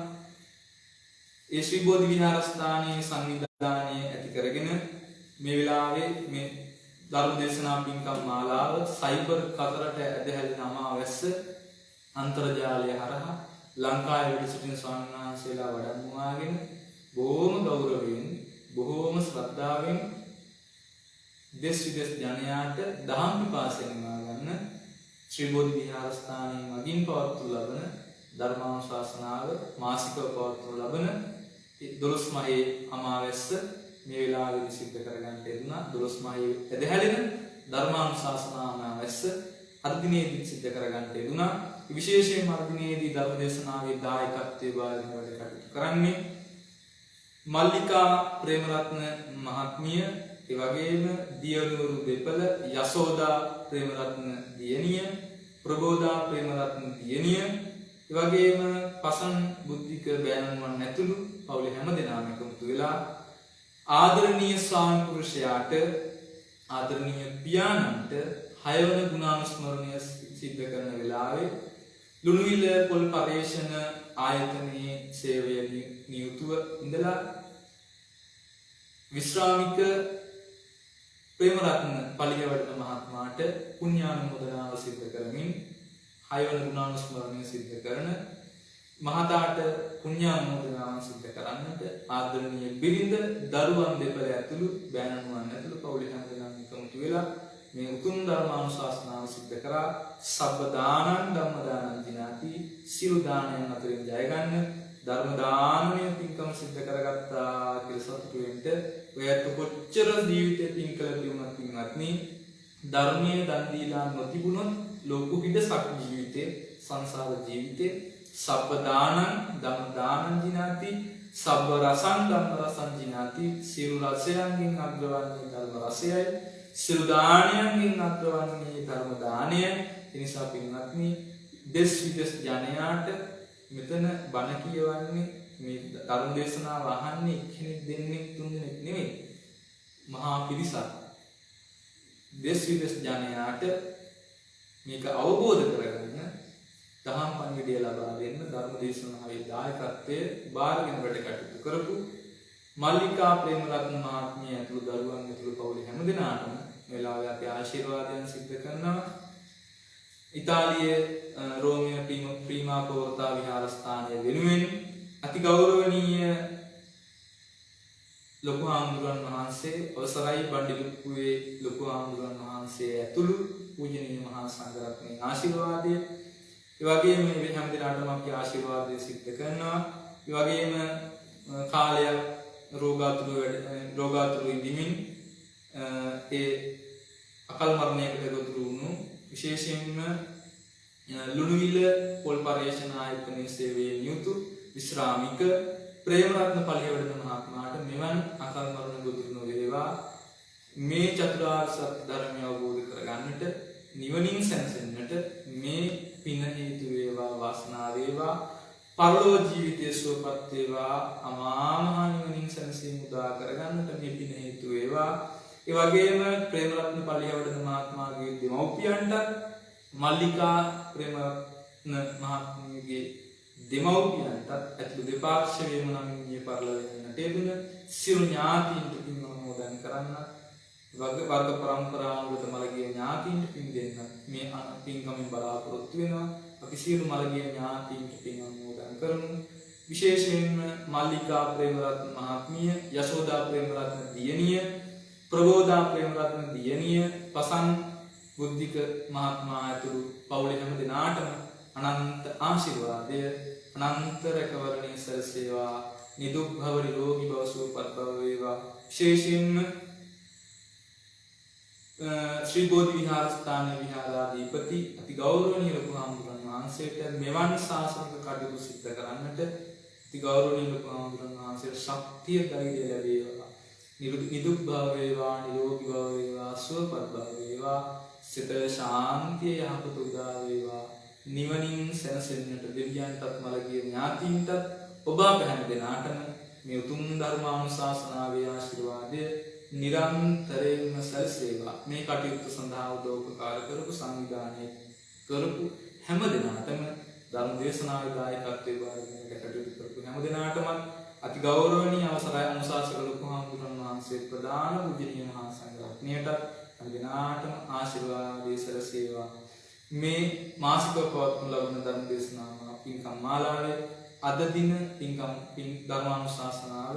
ඒ ශ්‍රී බෝධි විහාරස්ථානයේ සංවිධානය ඇති කරගෙන මේ වෙලාවේ මේ ධර්ම දේශනා පින්කම් මාලාව සයිබර් කතරට ඇදහැලෙන අමාවැස්ස අන්තර්ජාලය හරහා ලංකාවේ වැඩ සිටින ස්වාමීන් වහන්සේලා වඩම්මුවාගෙන බොහොම ගෞරවයෙන් බොහොම ශ්‍රද්ධාවෙන් දෙස් විදෙස් ජනයාට දහම් පිපාසය නිවා ගන්න ශ්‍රී බෝධි විහාරස්ථානයේ මගින් පවත්වනු ලබන ධර්මානුශාසනාව මාසිකව පවත්වනු ලබන 12 මහේ අමාවැස්ස මේ වෙලාවේදී සිද්ධ කරගන්න ලැබුණා. 12 මහේ ඇදහැලෙන ධර්මානුශාසනා අමාවැස්ස අද දිනේදී සිද්ධ කරගන්න ලැබුණා. විශේෂයෙන්ම අද දිනේදී ධර්ම දේශනාවේ දායකත්වයේ බාරගෙන වැඩ කටයුතු කරන්නේ මල්ලිකා ප්‍රේමරත්න මහත්මිය, ඒ වගේම දියණිවරු දෙපළ යසෝදා ප්‍රේමරත්න දියණිය, ප්‍රබෝධා ප්‍රේමරත්න දියණිය, ඒ වගේම පසන් බුද්ධික බෑණන්වන් ඇතුළු පවුලේ හැම දෙනාම එකතු වෙලා ආදරණීය ස්වාමි පුරුෂයාට ආදරණීය පියාණන්ට 6 වන ගුණානුස්මරණය සිද්ධ කරන වෙලාවේ ලුණුවිල පොල් පර්යේෂණ ආයතනයේ සේවය නියුතුව ඉඳලා විශ්‍රාමික ප්‍රේමරත්න පලියවඩන මහත්මයාට පුණ්‍යානුමෝදනාව සිද්ධ කරමින් 6 වන ගුණානුස්මරණය සිද්ධ කරන මහතාට පුණ්‍යානුමෝදනාව සිද්ධ කරන්නට ආදරණීය බිරිඳ දරුවන් දෙපළ ඇතුළු බෑණන්වන් ඇතුළු පවුලේ හැම දෙනාම එකතු වෙලා මේ උතුම් ධර්මානුශාසනාව සිද්ධ කරා. සබ්බ දානං ධම්ම දානං දිනාති, සියලු දානයන් අතරින් ජය ගන්න ධර්ම දානමය පින්කම සිද්ධ කරගත්තා කියලා සතුටු වෙන්න ඔයත් කොච්චර ජීවිතේ පින් කළ තිබුණත් පින්වත්නි ධර්මයේ දන් දීලා නොතිබුණොත් ලෝක හිඩසක් ජීවිතේ සංසාර ජීවිතේ සබ්බ දානං ධම්ම දානං දිනාති, සබ්බ රසං ධම්ම රසං දිනාති, සියලු රසයන්ගෙන් අග්‍රවන්නේ ධර්ම රසයයි, සියලු දානයන්ගෙන් අග්‍රවන්නේ ධර්ම දානයයි. එනිසා පින්වත්නි දෙස් විදෙස් ජනයාට මෙතන බණ කියවන්නේ මේ ධර්ම දේශනාව අහන්නේ කෙනෙක් දෙන්නෙක් තුන් දෙනෙක් නෙවෙයි, මහා පිරිසක්. දෙස් විදෙස් ජනයාට මේක අවබෝධ කරගන්න දහම් පණිවිඩය ලබා දෙන්න ධර්ම දේශනාවේ දායකත්වයේ බාරගෙන වැඩ කටයුතු කරපු මල්ලිකා ප්‍රේමරත්න මහත්මිය ඇතුළු දරුවන් ඇතුළු පවුලේ හැම දෙනාටම වෙලාවේ අපි ආශිර්වාදයන් සිද්ධ කරනවා. ඉතාලියේ රෝමිය ප්‍රීමා පෝර්තා විහාරස්ථානයේ වෙනුවෙන් අති ගෞරවනීය ලොකු හාමුදුරන් වහන්සේ අවසරයි බණ්ඩිලුප්පුවේ ලොකු හාමුදුරන් වහන්සේ ඇතුළු පූජනීය මහා සංඝරත්නයේ ආශිර්වාදය, ඒ වගේම මේ හැම දිනකටම අපි ආශිර්වාදය සිද්ධ කරනවා. ඒ වගේම කාලයක් රෝගාතුරු ඉඳිමින් ඒ අකල් මරණයකට ගොදුරු වුණු විශේෂයෙන්ම ලුණුවිල පොල් පර්යේෂණ ආයතනයේ සේවයේ නියුතු විශ්‍රාමික ප්‍රේමරත්න පලියවඩන මහත්මයාට මෙවන් අකල් මරණ ගොදුරු නොවේවා. මේ චතුරාර්ය සත්‍ය ධර්මය අවබෝධ කරගන්නට නිවනින් සැනසෙන්නට මේ පින හේතු වේවා, වාසනාව වේවා. පරලෝක ජීවිතයේ සුවපත් වේවා, අමා මහ නිවනින් සැනසීම උදා කරගන්නට මේ පින හේතු වේවා. ඒ වගේම ප්‍රේමරත්න පලියවඩන මහත්මයාගේ දෙමව්පියන්ට මල්ලිකා ප්‍රේමරත්න මහත්මියගේ දෙමව්පියන්ට ඇතුළු දෙපාර්ශ්වයේම නම් මේ පරිලෝකයට යෙදුන සියලු ඥාතීන්ට පින් අනුමෝදන් කරන්න, වර්ග පරම්පරාවකට මළගිය ඥාතීන්ට පින් දෙන්න මේ පින්කමින් බලාපොරොත්තු වෙනවා. අපි සියලු මළගිය ඥාතීන්ට පින් අනුමෝදන් කරමු. විශේෂයෙන්ම මල්ලිකා ප්‍රේමරත්න මහත්මිය, යශෝදා ප්‍රේමරත්න දියණිය, ප්‍රබෝධා ප්‍රේමරත්න දියණිය, පසන් බුද්ධික මහත්මයා ඇතුළු පවුලේ හැම දෙනාටම අනන්ත ආශිර්වාදය, අනන්ත රැකවරණය සැලසේවා. නිදුක් භව, නිරෝගී භව, සුවපත් භව වේවා. විශේෂයෙන්ම ශ්‍රී බෝධි විහාරස්ථානයේ විහාරාධිපති අති ගෞරවනීය ලොකු හාමුදුරන් වහන්සේට මෙවන් ශාසනික කටයුතු සිද්ධ කරන්නට අති ගෞරවනීය ලොකු හාමුදුරන් වහන්සේට ශක්තිය ධෛර්යය ලැබේවා. නිදුක් භව වේවා, නිරෝගී භව වේවා, සුවපත් භව වේවා, සිත ශාන්තිය යහපත උදා වේවා. නිවනින් සැනසෙන්නට දෙවියන්ටත් මළගිය ඥාතීන්ටත් ඔබ අප හැම දෙනාටම මේ උතුම් ධර්මානුශාසනාවේ ආශිර්වාදය නිරන්තරයෙන්ම සැලසේවා. මේ කටයුතු සඳහා උදව්පකාර කරපු සංවිධානය කරපු හැම දෙනාටම ධර්ම දේශනාවේ දායකත්වයේ බාරගෙන කටයුතු කරපු හැම දෙනාටම අති ගෞරවනීය අවසරයි අනුශාසක ලොකු හාමුදුරන් වහන්සේ ප්‍රදාන පූජනීය මහා සංඝරත්නයට හැම දෙනාටම ආශිර්වාදයේ සැලසේවා. මේ මාසිකව පවත්වනු ලබන ධර්ම දේශනාව පින්කම් මාලාවේ අද දින පින් ධර්මානුශාසනාව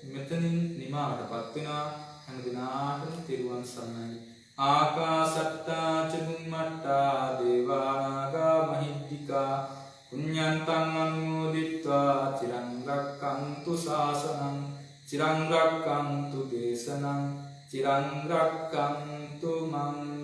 මෙතනින් නිමාවටපත් වෙනවා. හැම දිනාටම තෙරුවන් සරණයි. ආකාසට්ටා ච බුම්මට්ටා දේවා නාග මහිද්దికා පුඤ්ඤන්තං අනුමෝදිත්වා චිරං රක්ඛන්තු ශාසනං චිරං රක්ඛන්තු දේශනං චිරං රක්ඛන්තු මං